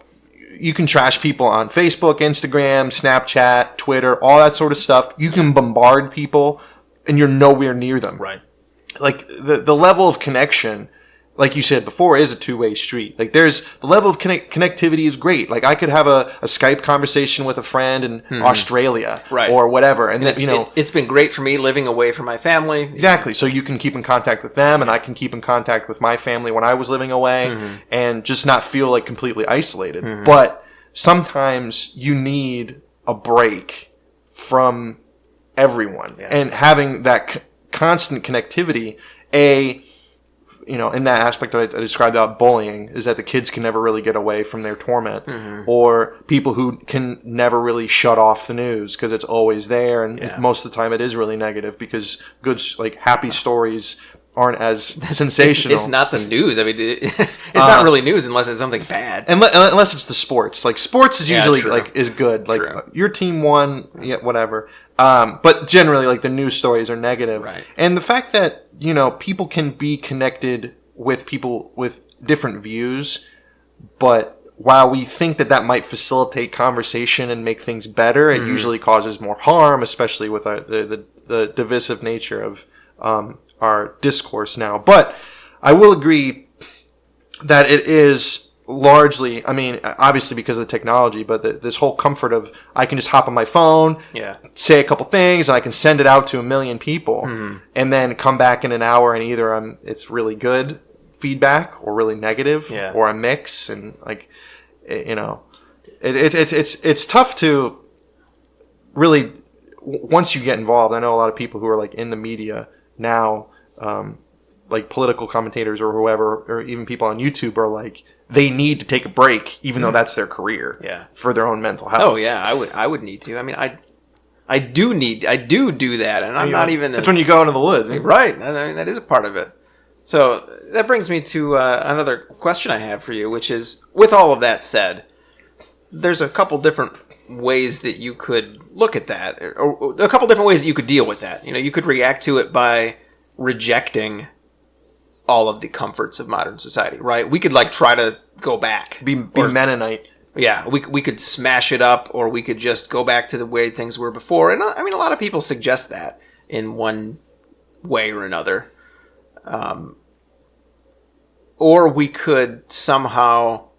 You can trash people on Facebook, Instagram, Snapchat, Twitter, all that sort of stuff. You can bombard people, and you're nowhere near them. Right. Like the level of connection, like you said before, is a two-way street. Like the level of connectivity is great. Like I could have a Skype conversation with a friend in Australia, right, or whatever, and it's been great for me living away from my family. Exactly. So you can keep in contact with them, and I can keep in contact with my family when I was living away, and just not feel like completely isolated. But sometimes you need a break from everyone, and having that constant connectivity. In that aspect that I described about bullying, is that the kids can never really get away from their torment, or people who can never really shut off the news because it's always there, and most of the time it is really negative because happy stories aren't as sensational. It's not the news. I mean, it's not really news unless it's something bad. Unless it's the sports. Like sports is usually is good. Like your team won, whatever. But generally, the news stories are negative. Right. And the fact that people can be connected with people with different views, but while we think that might facilitate conversation and make things better, it usually causes more harm, especially with the divisive nature of our discourse now. But I will agree that it is largely, obviously because of the technology, but this whole comfort of I can just hop on my phone, say a couple things, and I can send it out to 1 million people, and then come back in an hour, and either it's really good feedback or really negative, or a mix, and it's tough to really, once you get involved. I know a lot of people who are in the media now, political commentators or whoever, or even people on YouTube are they need to take a break, even though that's their career, for their own mental health. Oh yeah, I would need to. I do that, and I'm not even. That's when you go into the woods, right? That is a part of it. So that brings me to another question I have for you, which is, with all of that said, there's a couple different ways that you could look at that, or a couple different ways that you could deal with that. You could react to it by rejecting all of the comforts of modern society, right? We could try to go back, be Mennonite. Yeah, we could smash it up, or we could just go back to the way things were before. And a lot of people suggest that in one way or another. Or we could somehow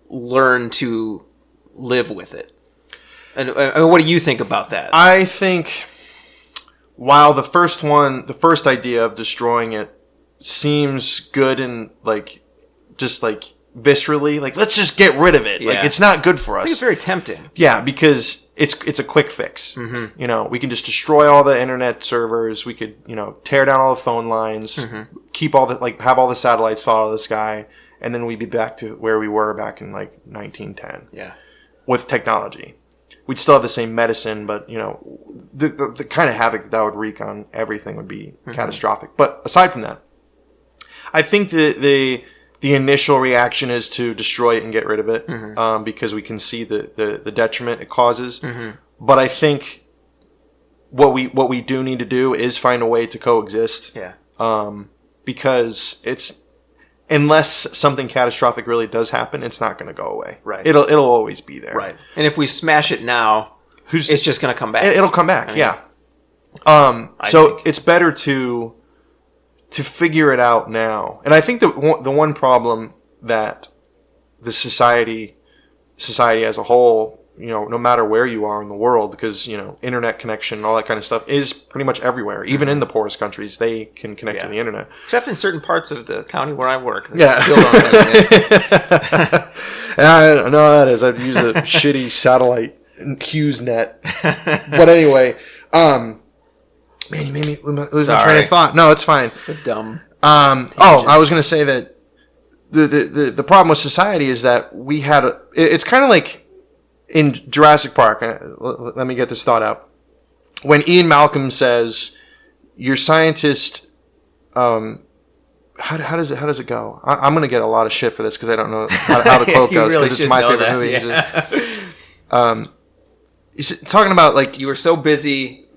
learn to live with it. And what do you think about that? I think while the first idea of destroying it seems good and viscerally, let's just get rid of it. It's not good for us. I think it's very tempting. Yeah, because it's a quick fix. We can just destroy all the internet servers. We could, tear down all the phone lines, keep all the have all the satellites fall out of the sky, and then we'd be back to where we were back in 1910. Yeah, with technology. We'd still have the same medicine, but the kind of havoc that would wreak on everything would be catastrophic. But aside from that, I think the initial reaction is to destroy it and get rid of it, because we can see the detriment it causes. But I think what we do need to do is find a way to coexist. Yeah. Because unless something catastrophic really does happen, it's not going to go away. Right. It'll always be there. Right. And if we smash it now, it's just going to come back. It'll come back. Yeah. So it's better to figure it out now. And I think the one problem that the society as a whole, no matter where you are in the world, because, internet connection and all that kind of stuff is pretty much everywhere. Even in the poorest countries, they can connect to the internet. Except in certain parts of the county where I work. Yeah. Still don't have internet. I know how that is. I'd use a shitty satellite Hughes net. But anyway, man, you made me lose my train of thought. No, it's fine. It's a dumb I was going to say that the problem with society is that we had it's kind of like in Jurassic Park. Let me get this thought out. When Ian Malcolm says, "Your scientist," how does it go? I'm going to get a lot of shit for this because I don't know how the quote goes, because it's my favorite movie. Yeah. He's talking about, like, you were so busy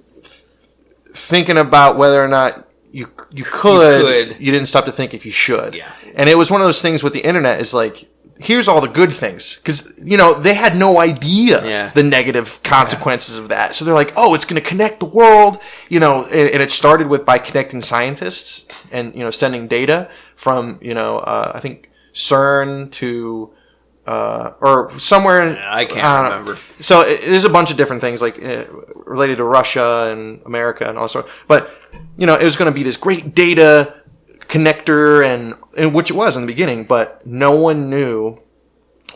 thinking about whether or not you could. You didn't stop to think if you should. Yeah. And it was one of those things with the internet is like, here's all the good things. Because, they had no idea the negative consequences of that. So they're like, oh, it's going to connect the world. And it started by connecting scientists and, sending data from, I think CERN to, or somewhere in... I can't remember. So there's a bunch of different things like related to Russia and America and all sorts. But, it was going to be this great data connector, and which it was in the beginning, but no one knew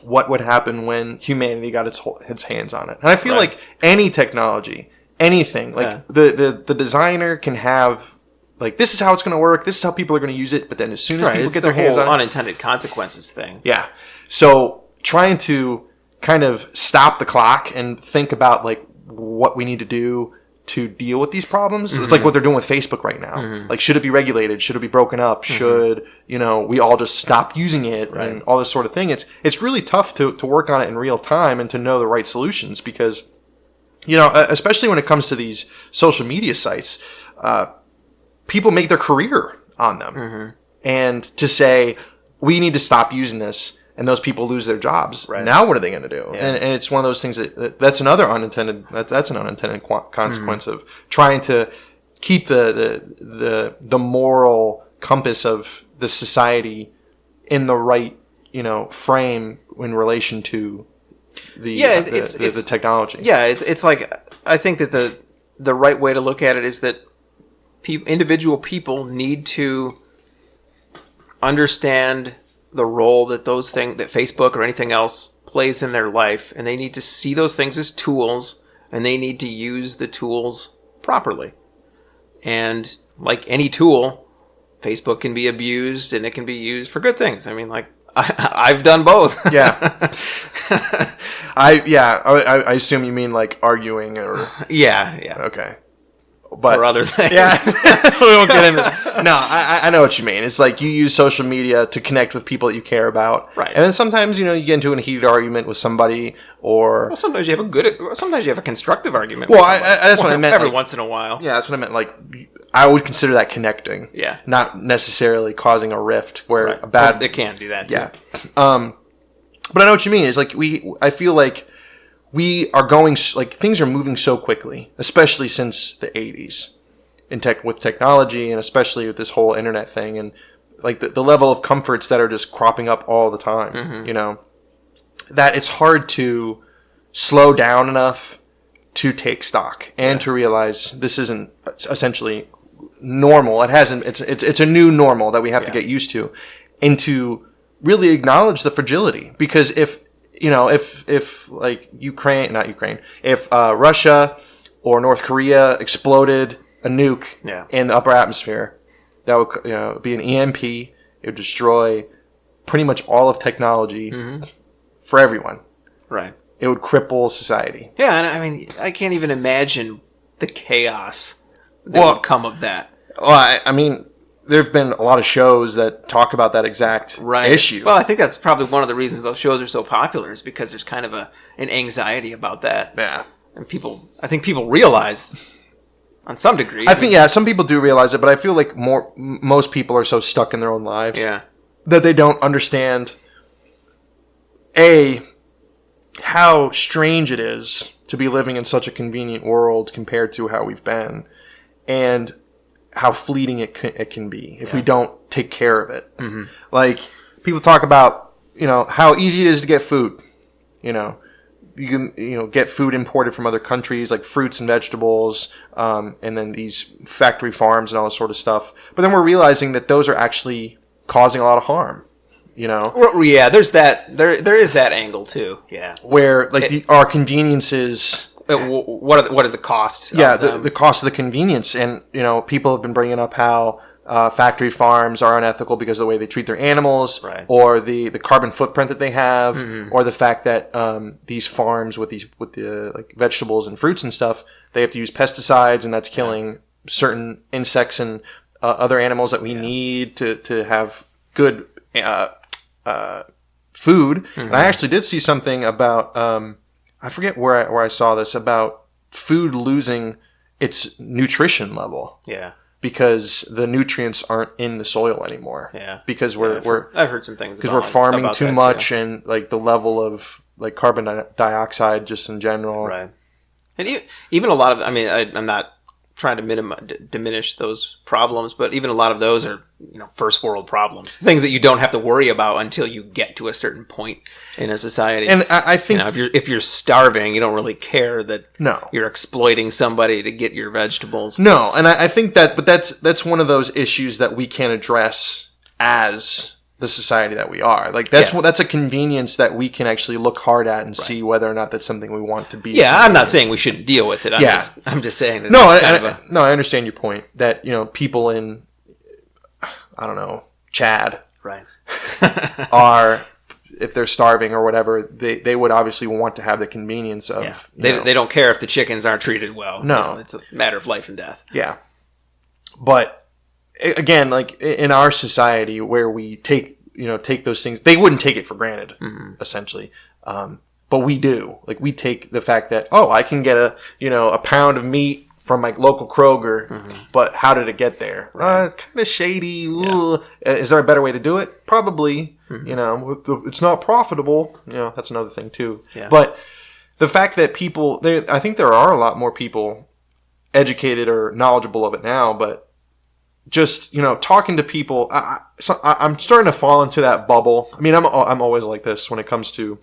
what would happen when humanity got its hands on it. And I feel like any technology, anything, like the designer can have, like, this is how it's going to work, this is how people are going to use it, but then as soon as people get their hands on it... It's the whole unintended consequences thing. Yeah. So trying to kind of stop the clock and think about, like, what we need to do to deal with these problems. It's like what they're doing with Facebook right now. Like, should it be regulated? Should it be broken up? Should, we all just stop using it and all this sort of thing? It's really tough to work on it in real time and to know the right solutions because, especially when it comes to these social media sites, people make their career on them. And to say, we need to stop using this, and those people lose their jobs. Right. Now what are they going to do? Yeah. And it's one of those things that's another unintended consequence of trying to keep the moral compass of the society in the right frame in relation to the technology. Yeah, it's like, I think that the right way to look at it is that individual people need to understand the role that that Facebook or anything else plays in their life, and they need to see those things as tools, and they need to use the tools properly. And like any tool, Facebook can be abused, and it can be used for good things. I mean, like, I've done both. Yeah. I assume you mean like arguing or... Yeah. Okay. But, or other things. Yeah. We won't get into it. No, I know what you mean. It's like you use social media to connect with people that you care about. Right. And then sometimes, you get into a heated argument with somebody or... Well, sometimes you have a constructive argument with somebody. That's what I meant. Every once in a while. Yeah, that's what I meant. Like, I would consider that connecting. Yeah. Not necessarily causing a rift where right. a bad... They can do that, too. Yeah. But I know what you mean. It's like I feel like we are going, like, things are moving so quickly, especially since the 80s with technology, and especially with this whole internet thing, and like the level of comforts that are just cropping up all the time, that it's hard to slow down enough to take stock and to realize this isn't essentially normal. It hasn't, it's a new normal that we have to get used to, and to really acknowledge the fragility, because if like if Russia or North Korea exploded a nuke in the upper atmosphere, that would be an EMP. It would destroy pretty much all of technology for everyone. Right. It would cripple society. Yeah, and I mean, I can't even imagine the chaos that would come of that. Well, I mean, there have been a lot of shows that talk about that exact issue. Well, I think that's probably one of the reasons those shows are so popular, is because there's kind of an anxiety about that. Yeah. And I think people realize, on some degree. I think, some people do realize it, but I feel like most people are so stuck in their own lives that they don't understand, how strange it is to be living in such a convenient world compared to how we've been, and how fleeting it can be if we don't take care of it. Like, people talk about, how easy it is to get food. You can, get food imported from other countries, like fruits and vegetables, and then these factory farms and all this sort of stuff. But then we're realizing that those are actually causing a lot of harm. Well, yeah, there's that. There is that angle too. Yeah, where our conveniences. What is the cost? Yeah, the cost of the convenience, and people have been bringing up how factory farms are unethical because of the way they treat their animals, right. or the carbon footprint that they have, or the fact that these farms with the like vegetables and fruits and stuff, they have to use pesticides, and that's killing certain insects and other animals that we need to have good food. And I actually did see something about I forget where I saw this, about food losing its nutrition level. Yeah. Because the nutrients aren't in the soil anymore. Yeah. Because I've heard some things because we're farming too much, and like the level of like carbon dioxide just in general. Right. And even a lot of, I'm not trying to diminish those problems, but even a lot of those are, first world problems, things that you don't have to worry about until you get to a certain point in a society. And I think if you're starving, you don't really care that no. you're exploiting somebody to get your vegetables. No, and I think but that's one of those issues that we can't address as the society that we are. Like that's a convenience that we can actually look hard at and see whether or not that's something we want to be. Yeah, I'm not saying we shouldn't deal with it. I'm just saying that. I understand your point that people in, I don't know, Chad, right, are, if they're starving or whatever, they would obviously want to have the convenience of. Yeah. They don't care if the chickens aren't treated well. No, it's a matter of life and death. Yeah, but again, like in our society where we take those things, they wouldn't take it for granted, essentially. But we do. Like we take the fact that, I can get a pound of meat from my local Kroger, but how did it get there? Right. Kind of shady. Yeah. Is there a better way to do it? Probably. It's not profitable. That's another thing too. Yeah. But the fact that I think there are a lot more people educated or knowledgeable of it now, but just talking to people, I'm starting to fall into that bubble. I mean, I'm always like this when it comes to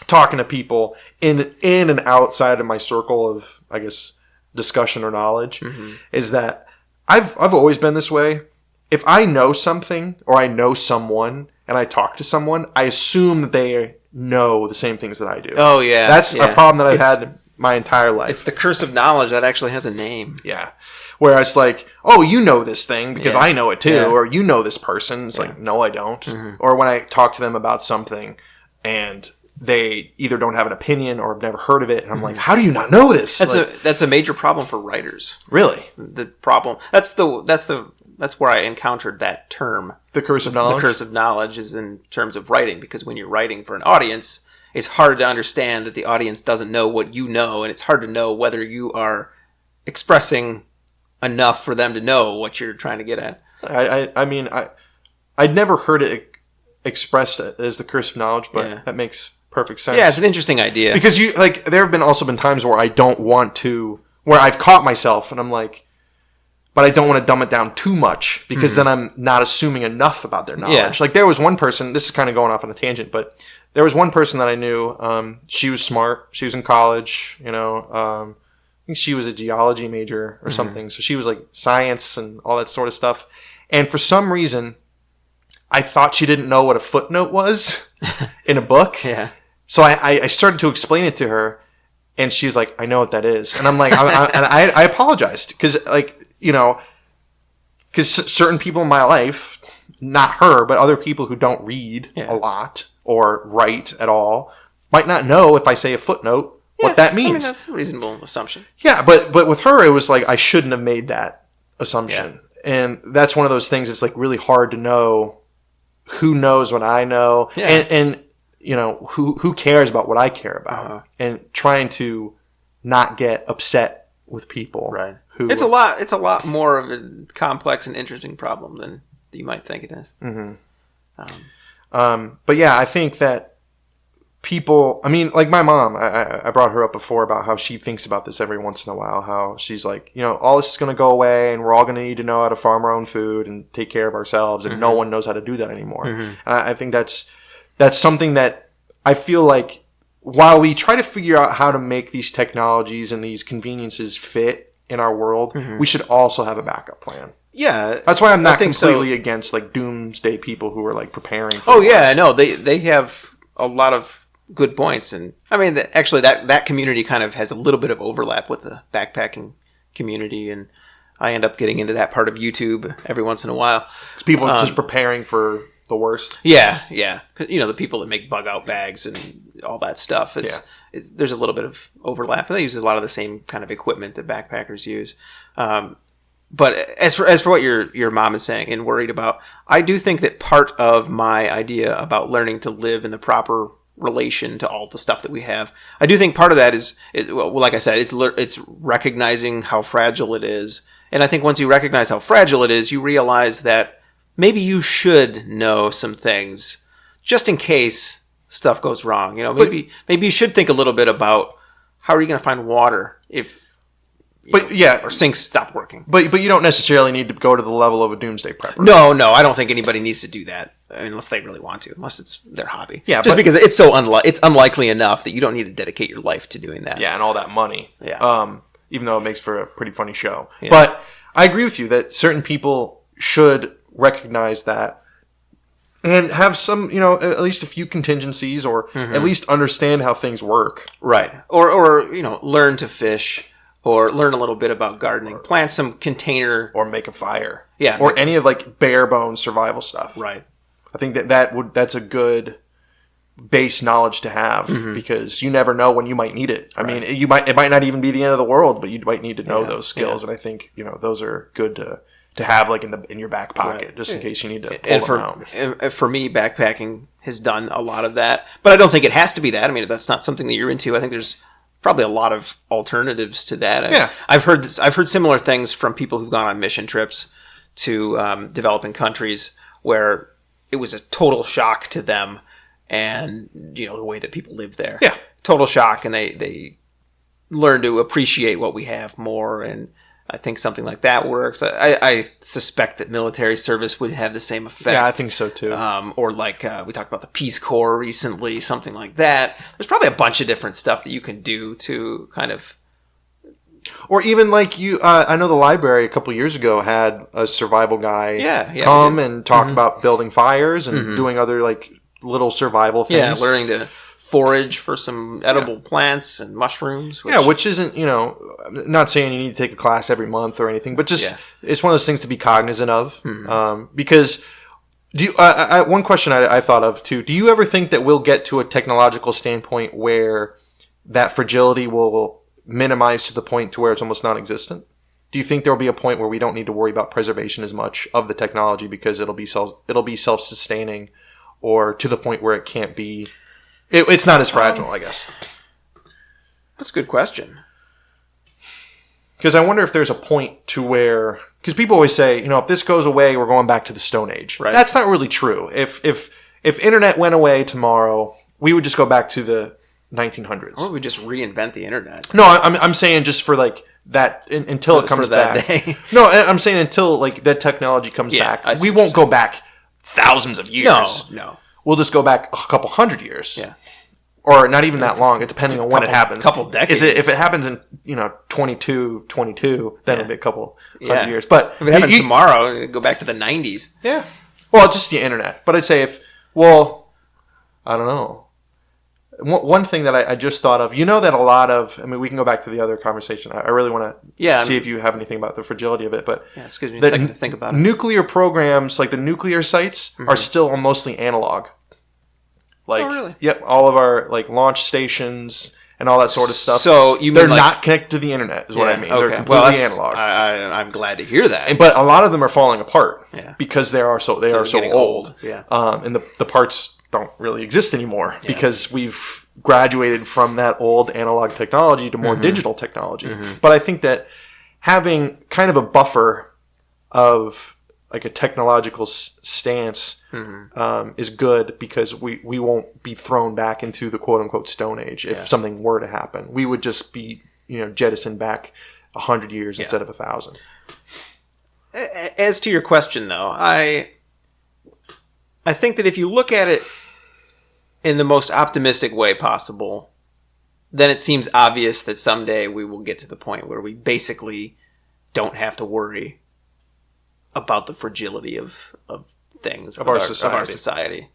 talking to people in and outside of my circle of, I guess, discussion or knowledge. Is that I've always been this way. If I know something or I know someone and I talk to someone, I assume that they know the same things that I do. Oh yeah, that's a problem that I've had my entire life. It's the curse of knowledge that actually has a name. Yeah. Where it's like, you know this thing because I know it too, or you know this person. It's like, no, I don't. Or when I talk to them about something and they either don't have an opinion or have never heard of it, and I'm like, how do you not know this? That's a major problem for writers. Really? The problem that's where I encountered that term. The curse of knowledge? The curse of knowledge is in terms of writing, because when you're writing for an audience, it's hard to understand that the audience doesn't know what you know, and it's hard to know whether you are expressing enough for them to know what you're trying to get at. I'd never heard it expressed as the curse of knowledge, but that makes perfect sense. Yeah, it's an interesting idea. Because there have also been times where I don't want to, where I've caught myself and I'm like, but I don't want to dumb it down too much because then I'm not assuming enough about their knowledge. Yeah. Like there was one person, this is kind of going off on a tangent, but there was one person that I knew, she was smart, she was in college, I think she was a geology major or something. So she was like science and all that sort of stuff. And for some reason, I thought she didn't know what a footnote was in a book. Yeah. So I started to explain it to her, and she's like, I know what that is. And I'm like, I apologized because because certain people in my life, not her, but other people who don't read a lot or write at all, might not know if I say a footnote what that means. That's a reasonable assumption. Yeah, but with her, it was like I shouldn't have made that assumption. Yeah. And that's one of those things. It's like really hard to know who knows what I know, and who cares about what I care about, and trying to not get upset with people. Right. It's a lot more of a complex and interesting problem than you might think it is. But yeah, I think that people, I mean, like my mom, I brought her up before about how she thinks about this every once in a while, how she's like, all this is going to go away and we're all going to need to know how to farm our own food and take care of ourselves, and no one knows how to do that anymore. I think that's something that I feel like while we try to figure out how to make these technologies and these conveniences fit in our world, we should also have a backup plan. Yeah. That's why I'm not completely against like doomsday people who are like preparing for no, they have a lot of good points. And I mean, actually that community kind of has a little bit of overlap with the backpacking community, and I end up getting into that part of YouTube every once in a while. People are just preparing for the worst. Yeah. The people that make bug out bags and all that stuff. There's a little bit of overlap. They use a lot of the same kind of equipment that backpackers use. But as for what your mom is saying and worried about, I do think that part of my idea about learning to live in the proper relation to all the stuff that we have, I do think part of that is well, like I said, it's recognizing how fragile it is. And I think once you recognize how fragile it is, you realize that maybe you should know some things just in case stuff goes wrong. Maybe you should think a little bit about how are you going to find water if or sinks stop working. But you don't necessarily need to go to the level of a doomsday prepper. No, I don't think anybody needs to do that unless they really want to, unless it's their hobby. Yeah, because it's it's unlikely enough that you don't need to dedicate your life to doing that. Yeah, and all that money. Yeah. Even though it makes for a pretty funny show. Yeah. But I agree with you that certain people should recognize that and have some, at least a few contingencies, or at least understand how things work. Right. Or learn to fish. Or learn a little bit about gardening. Plant some container. Or make a fire. Yeah. Or any of like bare bones survival stuff. Right. I think that's a good base knowledge to have, because you never know when you might need it. I mean, it might not even be the end of the world, but you might need to know those skills. Yeah. And I think, those are good to have like in your back pocket, just in case you need to pull them out. And for me, backpacking has done a lot of that. But I don't think it has to be that. I mean, if that's not something that you're into, I think there's probably a lot of alternatives to that. I've heard similar things from people who've gone on mission trips to developing countries where it was a total shock to them, and the way that people live there. Yeah, total shock, and they learn to appreciate what we have more. And I think something like that works. I suspect that military service would have the same effect. Yeah, I think so too. Or like we talked about the Peace Corps recently, something like that. There's probably a bunch of different stuff that you can do to kind of... Or even like I know the library a couple years ago had a survival guy come and talk about building fires and doing other like little survival things. Yeah, learning to forage for some edible plants and mushrooms. Which isn't, I'm not saying you need to take a class every month or anything, but just it's one of those things to be cognizant of. Because one question I thought of too, do you ever think that we'll get to a technological standpoint where that fragility will minimize to the point to where it's almost non-existent? Do you think there will be a point where we don't need to worry about preservation as much of the technology because it'll be self-sustaining, or to the point where it can't be... It's not as fragile, I guess. That's a good question. Because I wonder if there's a point to where... Because people always say, if this goes away, we're going back to the Stone Age. Right. That's not really true. If internet went away tomorrow, we would just go back to the 1900s. Or we just reinvent the internet. No, I'm saying just for like that until it comes back. Day. No, I'm saying until like that technology comes back. We won't go back thousands of years. No. We'll just go back a couple hundred years. Yeah. Or not even that long, depending on when it happens. A couple decades. If it happens in 22, then it'll be a couple hundred years. But if it happens tomorrow, it'll go back to the 90s. Yeah. Well, just the internet. But I'd say I don't know. One thing that I just thought of, that a lot of, we can go back to the other conversation. I really want to see if you have anything about the fragility of it. But excuse me a second to think about it. Nuclear programs, like the nuclear sites, are still mostly analog. Like, really? Yep, all of our like launch stations and all that sort of stuff. So they're not connected to the internet, is what I mean. Okay. They're completely analog. I'm glad to hear that. But a lot of them are falling apart because they are so old. Yeah. And the parts don't really exist anymore because we've graduated from that old analog technology to more digital technology. But I think that having kind of a buffer of like a technological stance is good, because we won't be thrown back into the quote unquote Stone Age if something were to happen. We would just be, jettisoned back 100 years instead of 1,000. As to your question, though, I think that if you look at it in the most optimistic way possible, then it seems obvious that someday we will get to the point where we basically don't have to worry about the fragility of things, of our society.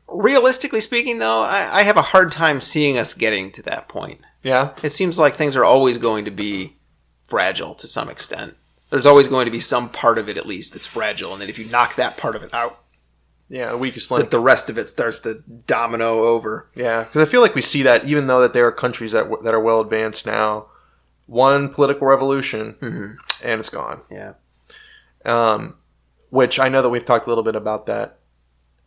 Realistically speaking, though, I have a hard time seeing us getting to that point. Yeah? It seems like things are always going to be fragile to some extent. There's always going to be some part of it, at least, that's fragile, and then if you knock that part of it out, the weakest link, the rest of it starts to domino over. Yeah, because I feel like we see that, even though that there are countries that are well advanced now, one political revolution, and it's gone. Yeah. Which I know that we've talked a little bit about that.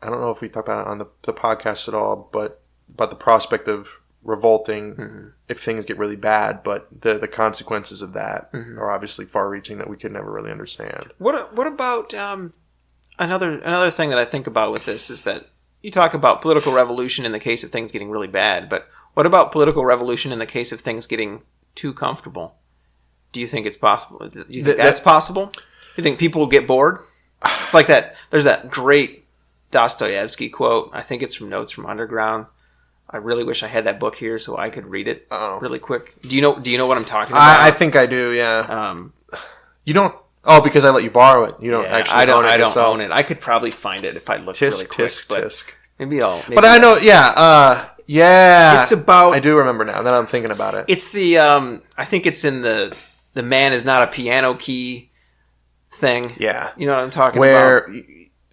I don't know if we talked about it on the podcast at all, but about the prospect of revolting if things get really bad. But the consequences of that are obviously far-reaching that we could never really understand. What about another thing that I think about with this is that you talk about political revolution in the case of things getting really bad, but what about political revolution in the case of things getting too comfortable? Do you think it's possible? Do you think that's possible? Do you think people will get bored? It's like that. There's that great Dostoevsky quote. I think it's from Notes from Underground. I really wish I had that book here so I could read it really quick. Do you know what I'm talking about? I think I do. Yeah. You don't. Oh, because I let you borrow it. You don't actually. I don't own it. I could probably find it if I looked really quick. Tisk. Maybe I'll. But I know. Yeah. Yeah. It's about. I do remember now that I'm thinking about it. It's the. I think it's in the man is not a piano key thing. Yeah. You know what I'm talking about?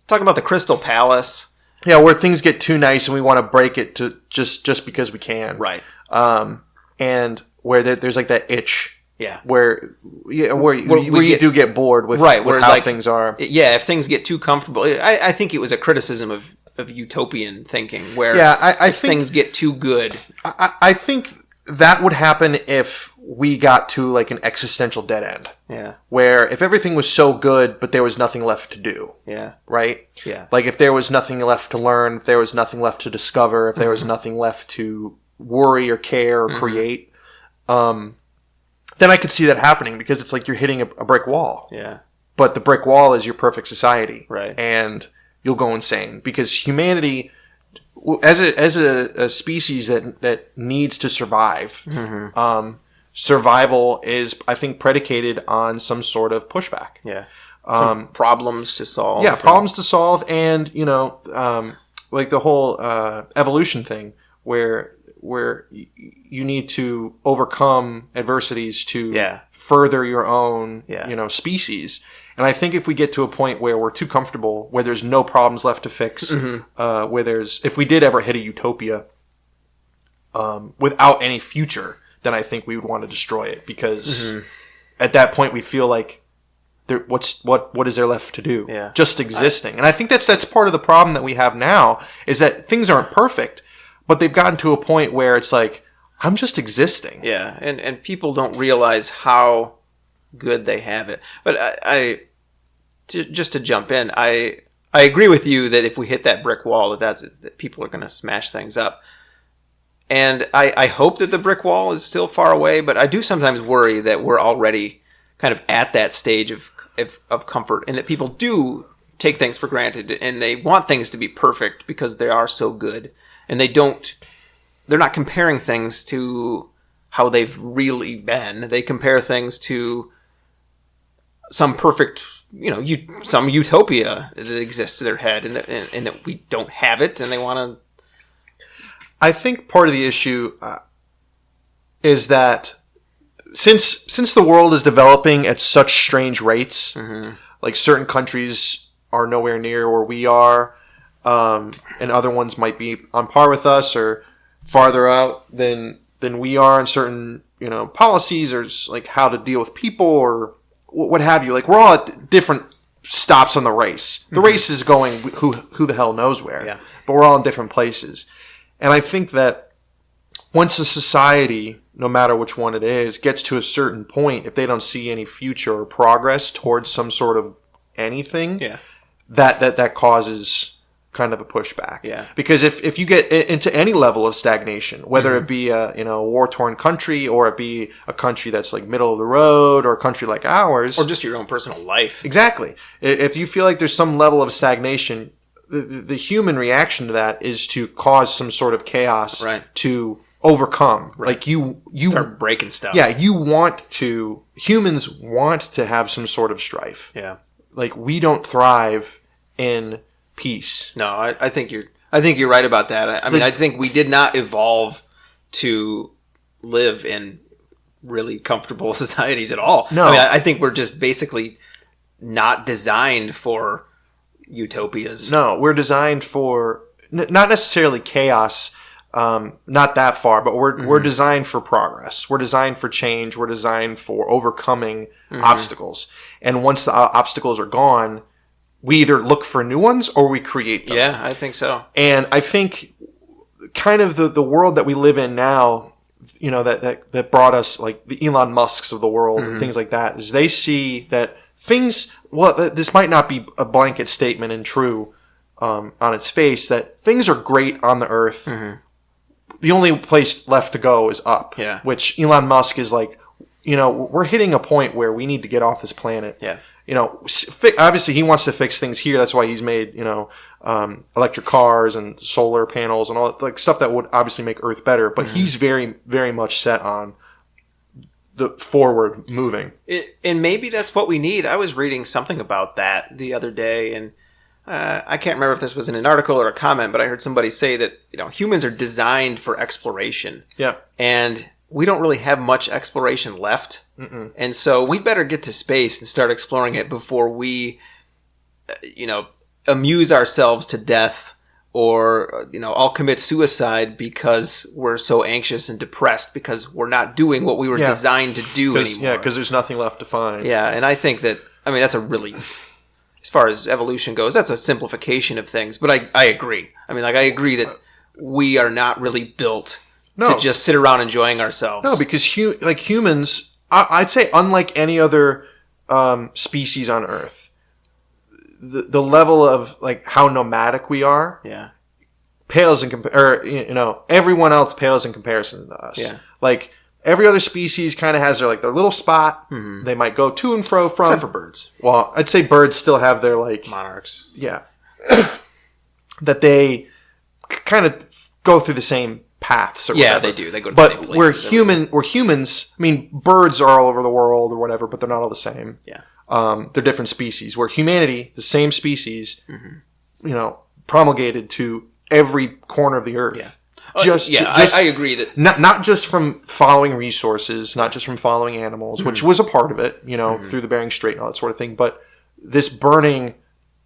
Talking about the Crystal Palace. Yeah, where things get too nice and we want to break it to just because we can. Right. And where there's like that itch. Yeah. Where you do get bored with, with how things are. Yeah, if things get too comfortable. I think it was a criticism of utopian thinking where I think things get too good. I think that would happen if we got to like an existential dead end. Yeah. Where if everything was so good, but there was nothing left to do. Yeah. Right? Yeah. Like if there was nothing left to learn, if there was nothing left to discover, if there was nothing left to worry or care or create, then I could see that happening, because it's like you're hitting a brick wall. Yeah. But the brick wall is your perfect society. Right. And you'll go insane, because humanity, as a species that needs to survive, survival is, I think, predicated on some sort of pushback. Yeah. Problems to solve. Yeah, problems to solve, and like the whole evolution thing, where you need to overcome adversities to further your own species. And I think if we get to a point where we're too comfortable, where there's no problems left to fix, if we did ever hit a utopia without any future, then I think we would want to destroy it, because at that point we feel like what is there left to do? Yeah. Just existing. And I think that's part of the problem that we have now, is that things aren't perfect, but they've gotten to a point where it's like, I'm just existing. Yeah, and people don't realize how good they have it. But just to jump in, I agree with you that if we hit that brick wall, that people are going to smash things up. And I hope that the brick wall is still far away, but I do sometimes worry that we're already kind of at that stage of comfort, and that people do take things for granted, and they want things to be perfect because they are so good, and they're not comparing things to how they've really been. They compare things to some perfect, some utopia that exists in their head, and that we don't have it, and they want to. I think part of the issue is that since the world is developing at such strange rates, like certain countries are nowhere near where we are, and other ones might be on par with us or farther out than we are in certain policies, or like how to deal with people or what have you. Like, we're all at different stops on the race. The race is going who the hell knows where, but we're all in different places. And I think that once a society, no matter which one it is, gets to a certain point, if they don't see any future or progress towards some sort of anything, Yeah. that causes kind of a pushback. Yeah. Because if you get into any level of stagnation, whether it be a war-torn country, or it be a country that's like middle of the road, or a country like ours, Or just your own personal life. exactly. If you feel like there's some level of stagnation, the human reaction to that is to cause some sort of chaos, Right. to overcome. Right. Like you start breaking stuff. Yeah, humans want to have some sort of strife. Yeah. Like, we don't thrive in peace. No, I think you're right about that. I mean, I think we did not evolve to live in really comfortable societies at all. No. I mean, I think we're just basically not designed for utopias. No, we're designed for not necessarily chaos, not that far, but we're designed for progress. We're designed for change. We're designed for overcoming obstacles. And once the obstacles are gone, we either look for new ones or we create them. Yeah, I think so. And I think kind of the world that we live in now, that brought us like the Elon Musks of the world and things like that, is they see that things, this might not be a blanket statement and true on its face, that things are great on the earth. The only place left to go is up. Yeah. Which Elon Musk is like, we're hitting a point where we need to get off this planet. Yeah. Obviously he wants to fix things here. That's why he's made, electric cars and solar panels and all like stuff that would obviously make Earth better. But he's very, very much set on the forward moving. And maybe that's what we need. I was reading something about that the other day, and I can't remember if this was in an article or a comment, but I heard somebody say that humans are designed for exploration. Yeah. And we don't really have much exploration left. And so we better get to space and start exploring it before we, amuse ourselves to death or, all commit suicide because we're so anxious and depressed because we're not doing what we were designed to do anymore. Yeah, because there's nothing left to find. Yeah, and I think that, that's a really, as far as evolution goes, that's a simplification of things. But I agree. I agree that we are not really built to just sit around enjoying ourselves. No, because humans, I'd say unlike any other species on Earth, the level of like how nomadic we are, pales in everyone else pales in comparison to us. Yeah. Like every other species kind of has their little spot they might go to and fro from. Except for birds. Well, I'd say birds still have their monarchs. Yeah. That they kind of go through the same paths or whatever. They do. They go to the same places. But we're humans. I mean, birds are all over the world or whatever, but they're not all the same. Yeah. They're different species. Where humanity, the same species, promulgated to every corner of the earth. Yeah. I agree that not just from following resources, not just from following animals, which was a part of it, through the Bering Strait and all that sort of thing, but this burning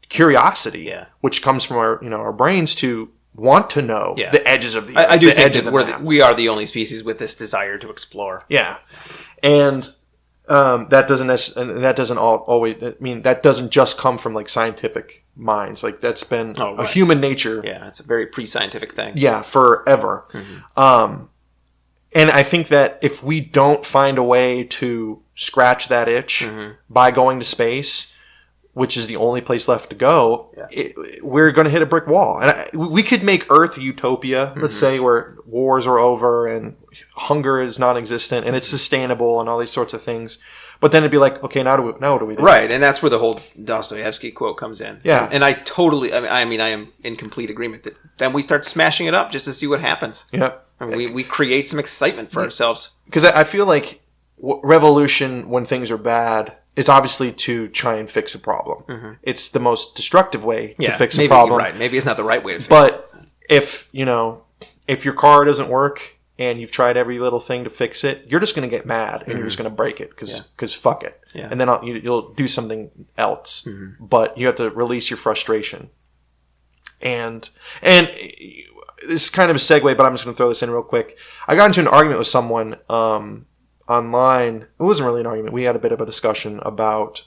curiosity, which comes from our brains to want to know the edges of the earth. I do think that we are the only species with this desire to explore. Yeah, and that doesn't always. I mean, that doesn't just come from scientific minds. That's been a human nature. Yeah, it's a very pre-scientific thing. Yeah, forever. And I think that if we don't find a way to scratch that itch by going to space, which is the only place left to go, we're going to hit a brick wall. And we could make Earth a utopia, let's say, where wars are over and hunger is non-existent and it's sustainable and all these sorts of things. But then it'd be like, okay, now what do we do? Right, and that's where the whole Dostoevsky quote comes in. Yeah. And I totally, I am in complete agreement that then we start smashing it up just to see what happens. Yeah. We create some excitement for ourselves. Because I feel like revolution, when things are bad, is obviously to try and fix a problem. It's the most destructive way to fix a problem. Right. Maybe it's not the right way to fix it. But if your car doesn't work and you've tried every little thing to fix it, you're just going to get mad and you're just going to break it because fuck it. Yeah. And then you'll do something else. But you have to release your frustration. And this is kind of a segue, but I'm just going to throw this in real quick. I got into an argument with someone online. It wasn't really an argument. We had a bit of a discussion about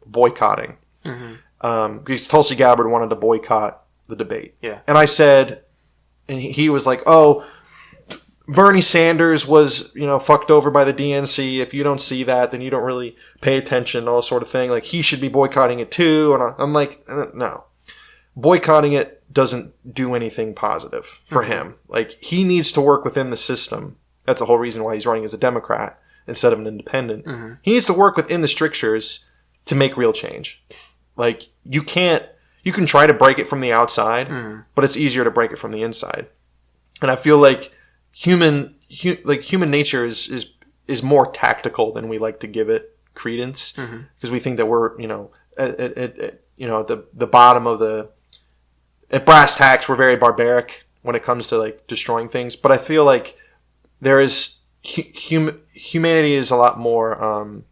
boycotting. Because Tulsi Gabbard wanted to boycott the debate. Yeah. And I said, and he was like, oh, Bernie Sanders was, fucked over by the DNC. If you don't see that, then you don't really pay attention, all sort of thing. Like, he should be boycotting it too. And I'm like, no. Boycotting it doesn't do anything positive for him. Like, he needs to work within the system. That's the whole reason why he's running as a Democrat instead of an independent. He needs to work within the strictures to make real change. Like, you can try to break it from the outside, but it's easier to break it from the inside. And I feel like human nature is more tactical than we like to give it credence, because we think that we're, at the bottom of at brass tacks, we're very barbaric when it comes to like destroying things. But I feel like there is humanity is a lot more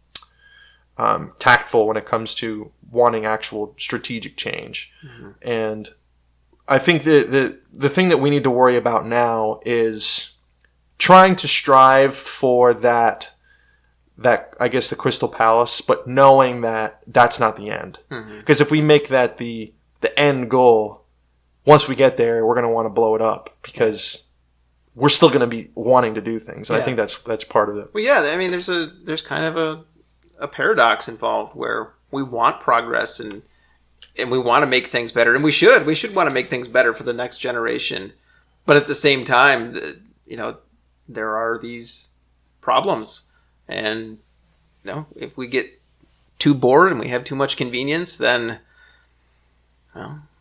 tactful when it comes to wanting actual strategic change. And I think the thing that we need to worry about now is trying to strive for that I guess the Crystal Palace, but knowing that that's not the end. Because if we make that the end goal, once we get there, we're going to want to blow it up because we're still going to be wanting to do things. And I think that's part of it. Well, yeah, I mean, there's kind of a paradox involved where we want progress and we want to make things better, and we should want to make things better for the next generation. But at the same time, there are these problems, and if we get too bored and we have too much convenience, then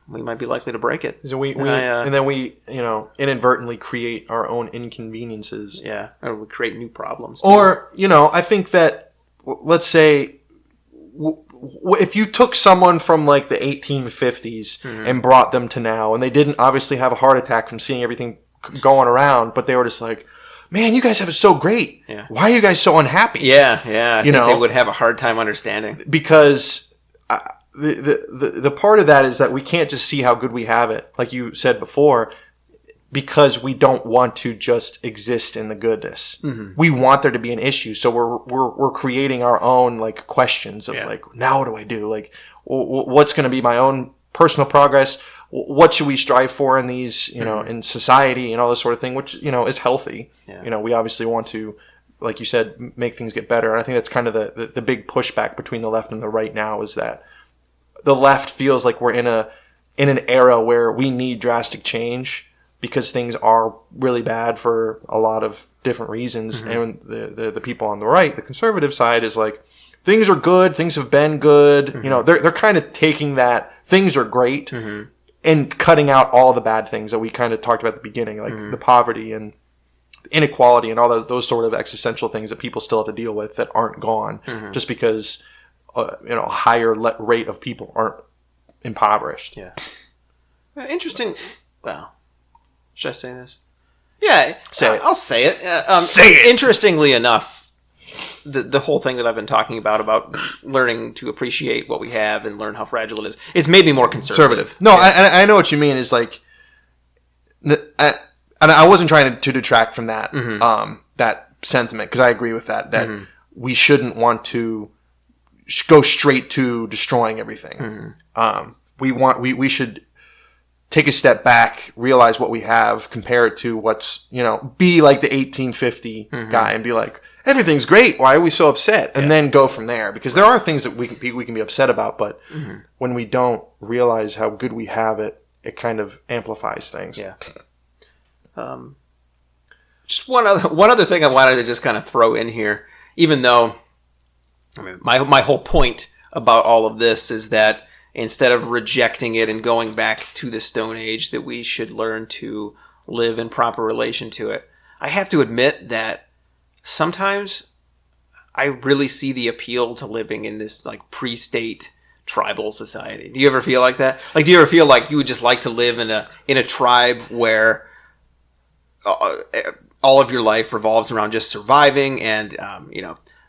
we might be likely to break it. So and then we inadvertently create our own inconveniences. Yeah, or we create new problems. Or I think that, let's say, if you took someone from like the 1850s and brought them to now, and they didn't obviously have a heart attack from seeing everything going around, but they were just like, man, you guys have it so great. Yeah. Why are you guys so unhappy? Yeah. I think they would have a hard time understanding. Because the part of that is that we can't just see how good we have it, like you said before, because we don't want to just exist in the goodness. We want there to be an issue, so we're creating our own like questions of like, now what do I do? Like, what's going to be my own personal progress? What should we strive for in these, in society and all this sort of thing, which is healthy. Yeah. We obviously want to, like you said, make things get better, and I think that's kind of the big pushback between the left and the right now, is that the left feels like we're in an era where we need drastic change, because things are really bad for a lot of different reasons. And the people on the right, the conservative side, is like, things are good, things have been good. They're kind of taking that things are great and cutting out all the bad things that we kind of talked about at the beginning, like the poverty and inequality and all those sort of existential things that people still have to deal with that aren't gone just because a higher rate of people aren't impoverished. Yeah. Interesting. Well, should I say this? Yeah, I'll say it. Say it! Interestingly enough, the whole thing that I've been talking about learning to appreciate what we have and learn how fragile it is, it's made me more conservative. No, I know what you mean. Is like, and I wasn't trying to detract from that that sentiment, because I agree with that we shouldn't want to go straight to destroying everything. We should take a step back, realize what we have, compare it to what's, be like the 1850 guy and be like, everything's great. Why are we so upset? And then go from there, because there are things that we can be upset about, but when we don't realize how good we have it, it kind of amplifies things. Yeah. Just one other thing I wanted to just kind of throw in here, even though, I mean, my whole point about all of this is that instead of rejecting it and going back to the Stone Age, that we should learn to live in proper relation to it. I have to admit that sometimes I really see the appeal to living in this like pre-state tribal society. Do you ever feel like that? Like, do you ever feel like you would just like to live in a tribe where all of your life revolves around just surviving, and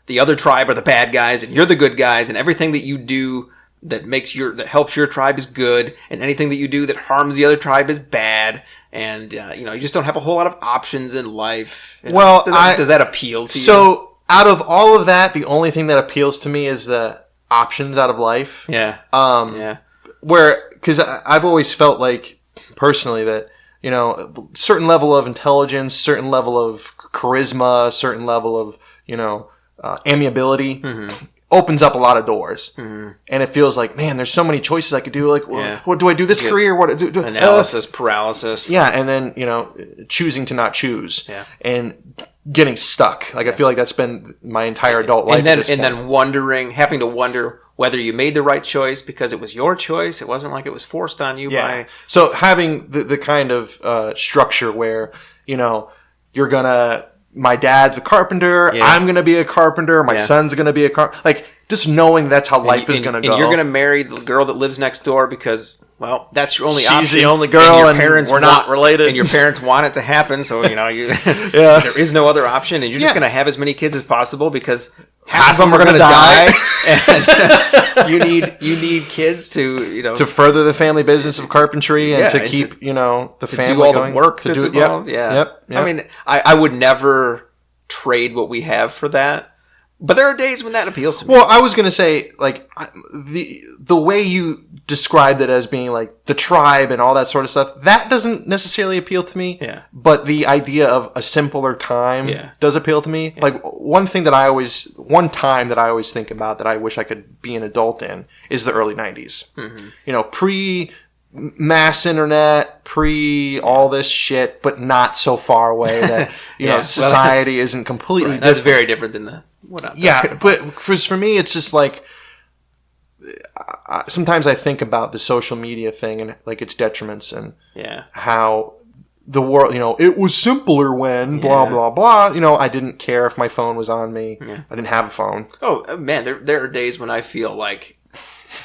the other tribe are the bad guys and you're the good guys, and everything that you do that helps your tribe is good, and anything that you do that harms the other tribe is bad, and you just don't have a whole lot of options in life. Well, does that appeal to you? So out of all of that, the only thing that appeals to me is the options out of life. Yeah. Because I've always felt like personally that certain level of intelligence, certain level of charisma, certain level of, amiability opens up a lot of doors. And it feels like, man, there's so many choices I could do. Like, what do I do this career? What do analysis paralysis. Yeah. And then, choosing to not choose and getting stuck. Like, I feel like that's been my entire adult life. And then having to wonder whether you made the right choice because it was your choice. It wasn't like it was forced on you by... So having the kind of structure where, you're going to... My dad's a carpenter. Yeah. I'm going to be a carpenter. My son's going to be a carpenter. Like, just knowing that's how life is going to go. And you're going to marry the girl that lives next door because, well, that's your only option. She's the only girl and we're not related. And your parents want it to happen, so, there is no other option. And you're just going to have as many kids as possible because... Half of them are going to die, and you need kids to to further the family business of carpentry and to keep the family do all going, the work that's involved. Yep. I mean, I would never trade what we have for that, but there are days when that appeals to me. Well, I was going to say, like, the way you described it as being like the tribe and all that sort of stuff, that doesn't necessarily appeal to me. Yeah. But the idea of a simpler time does appeal to me. Yeah. Like, one time that I always think about that I wish I could be an adult in is the early 90s. Mm-hmm. Pre-mass internet, all this shit, but not so far away that, society isn't completely different. That's very different than the... but for me, it's just like... sometimes I think about the social media thing and like its detriments and how the world, it was simpler when blah, blah, blah. I didn't care if my phone was on me. Yeah. I didn't have a phone. Oh, man, there are days when I feel like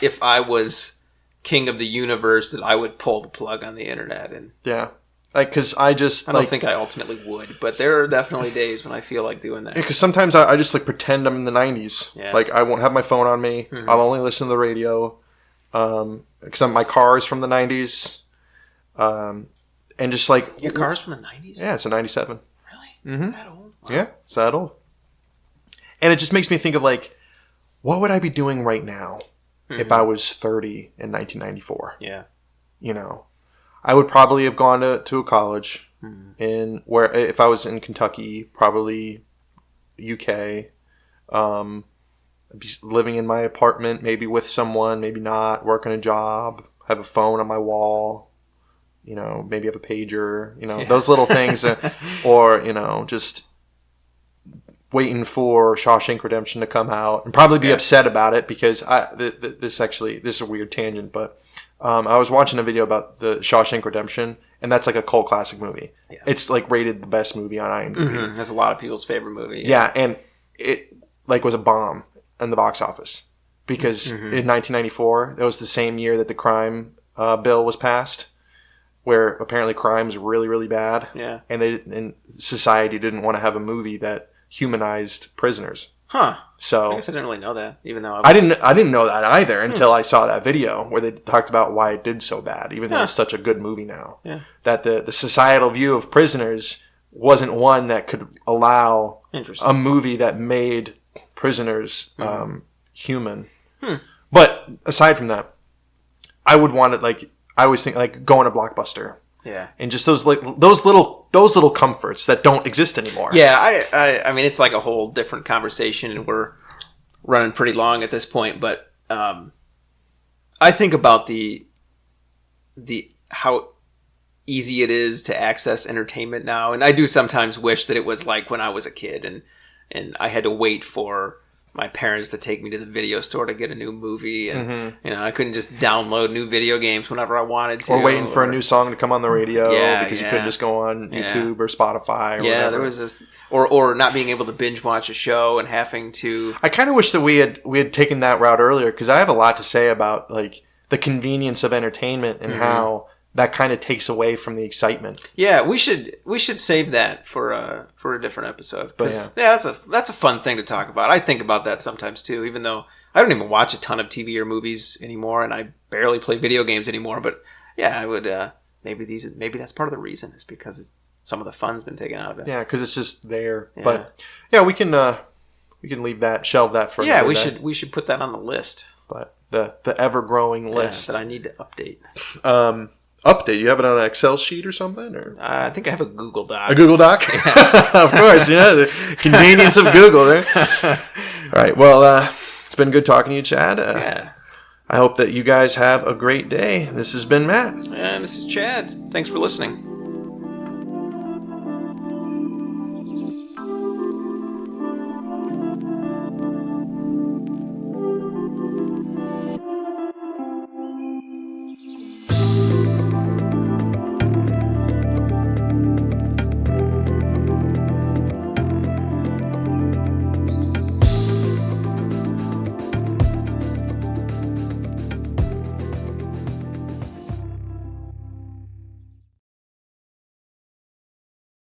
if I was king of the universe that I would pull the plug on the internet. And yeah. Like, because I don't think I ultimately would, but there are definitely days when I feel like doing that. Because sometimes I just like pretend I'm in the 90s. Yeah. Like, I won't have my phone on me. Mm-hmm. I'll only listen to the radio. Because my car is from the 90s. And just like... Your car's from the 90s? Yeah, it's a 97. Really? Mm-hmm. Is that old? Wow. Yeah, it's that old. And it just makes me think of like, what would I be doing right now if I was 30 in 1994? Yeah. I would probably have gone to a college if I was in Kentucky, probably UK. I'd be living in my apartment, maybe with someone, maybe not, working a job, have a phone on my wall, maybe have a pager, those little things, or, just waiting for Shawshank Redemption to come out and probably be upset about it because this is a weird tangent, but I was watching a video about the Shawshank Redemption, and that's like a cult classic movie. Yeah. It's like rated the best movie on IMDb. Mm-hmm. That's a lot of people's favorite movie. Yeah, and it like was a bomb in the box office because in 1994, that was the same year that the crime bill was passed, where apparently crime is really, really bad. Yeah, and society didn't want to have a movie that humanized prisoners. Huh. So I guess I didn't really know that, even though I didn't know that either until I saw that video where they talked about why it did so bad, even though it's such a good movie now. Yeah. That the societal view of prisoners wasn't one that could allow a movie that made prisoners human. But aside from that, I would want it like I always think like going to Blockbuster. Yeah. And just those little comforts that don't exist anymore. Yeah, I mean it's like a whole different conversation and we're running pretty long at this point, but I think about the how easy it is to access entertainment now, and I do sometimes wish that it was like when I was a kid and I had to wait for my parents to take me to the video store to get a new movie, and I couldn't just download new video games whenever I wanted to, or waiting for a new song to come on the radio because you couldn't just go on YouTube or Spotify. Or whatever. There was this, or not being able to binge watch a show and having to. I kind of wish that we had taken that route earlier because I have a lot to say about like the convenience of entertainment and how that kind of takes away from the excitement. Yeah, we should save that for a different episode. But that's a fun thing to talk about. I think about that sometimes too, even though I don't even watch a ton of TV or movies anymore, and I barely play video games anymore. But yeah, I would maybe that's part of the reason is because some of the fun's been taken out of it. Yeah, because it's just there. Yeah. But yeah, we can shelve that for another day. We should put that on the list. But the ever growing list that I need to update. update? You have it on an Excel sheet or something? Or I think I have a Google Doc. a Google Doc? Of course, the convenience of Google there. All right. Well, it's been good talking to you, Chad. Yeah. I hope that you guys have a great day. This has been Matt. And this is Chad. Thanks for listening.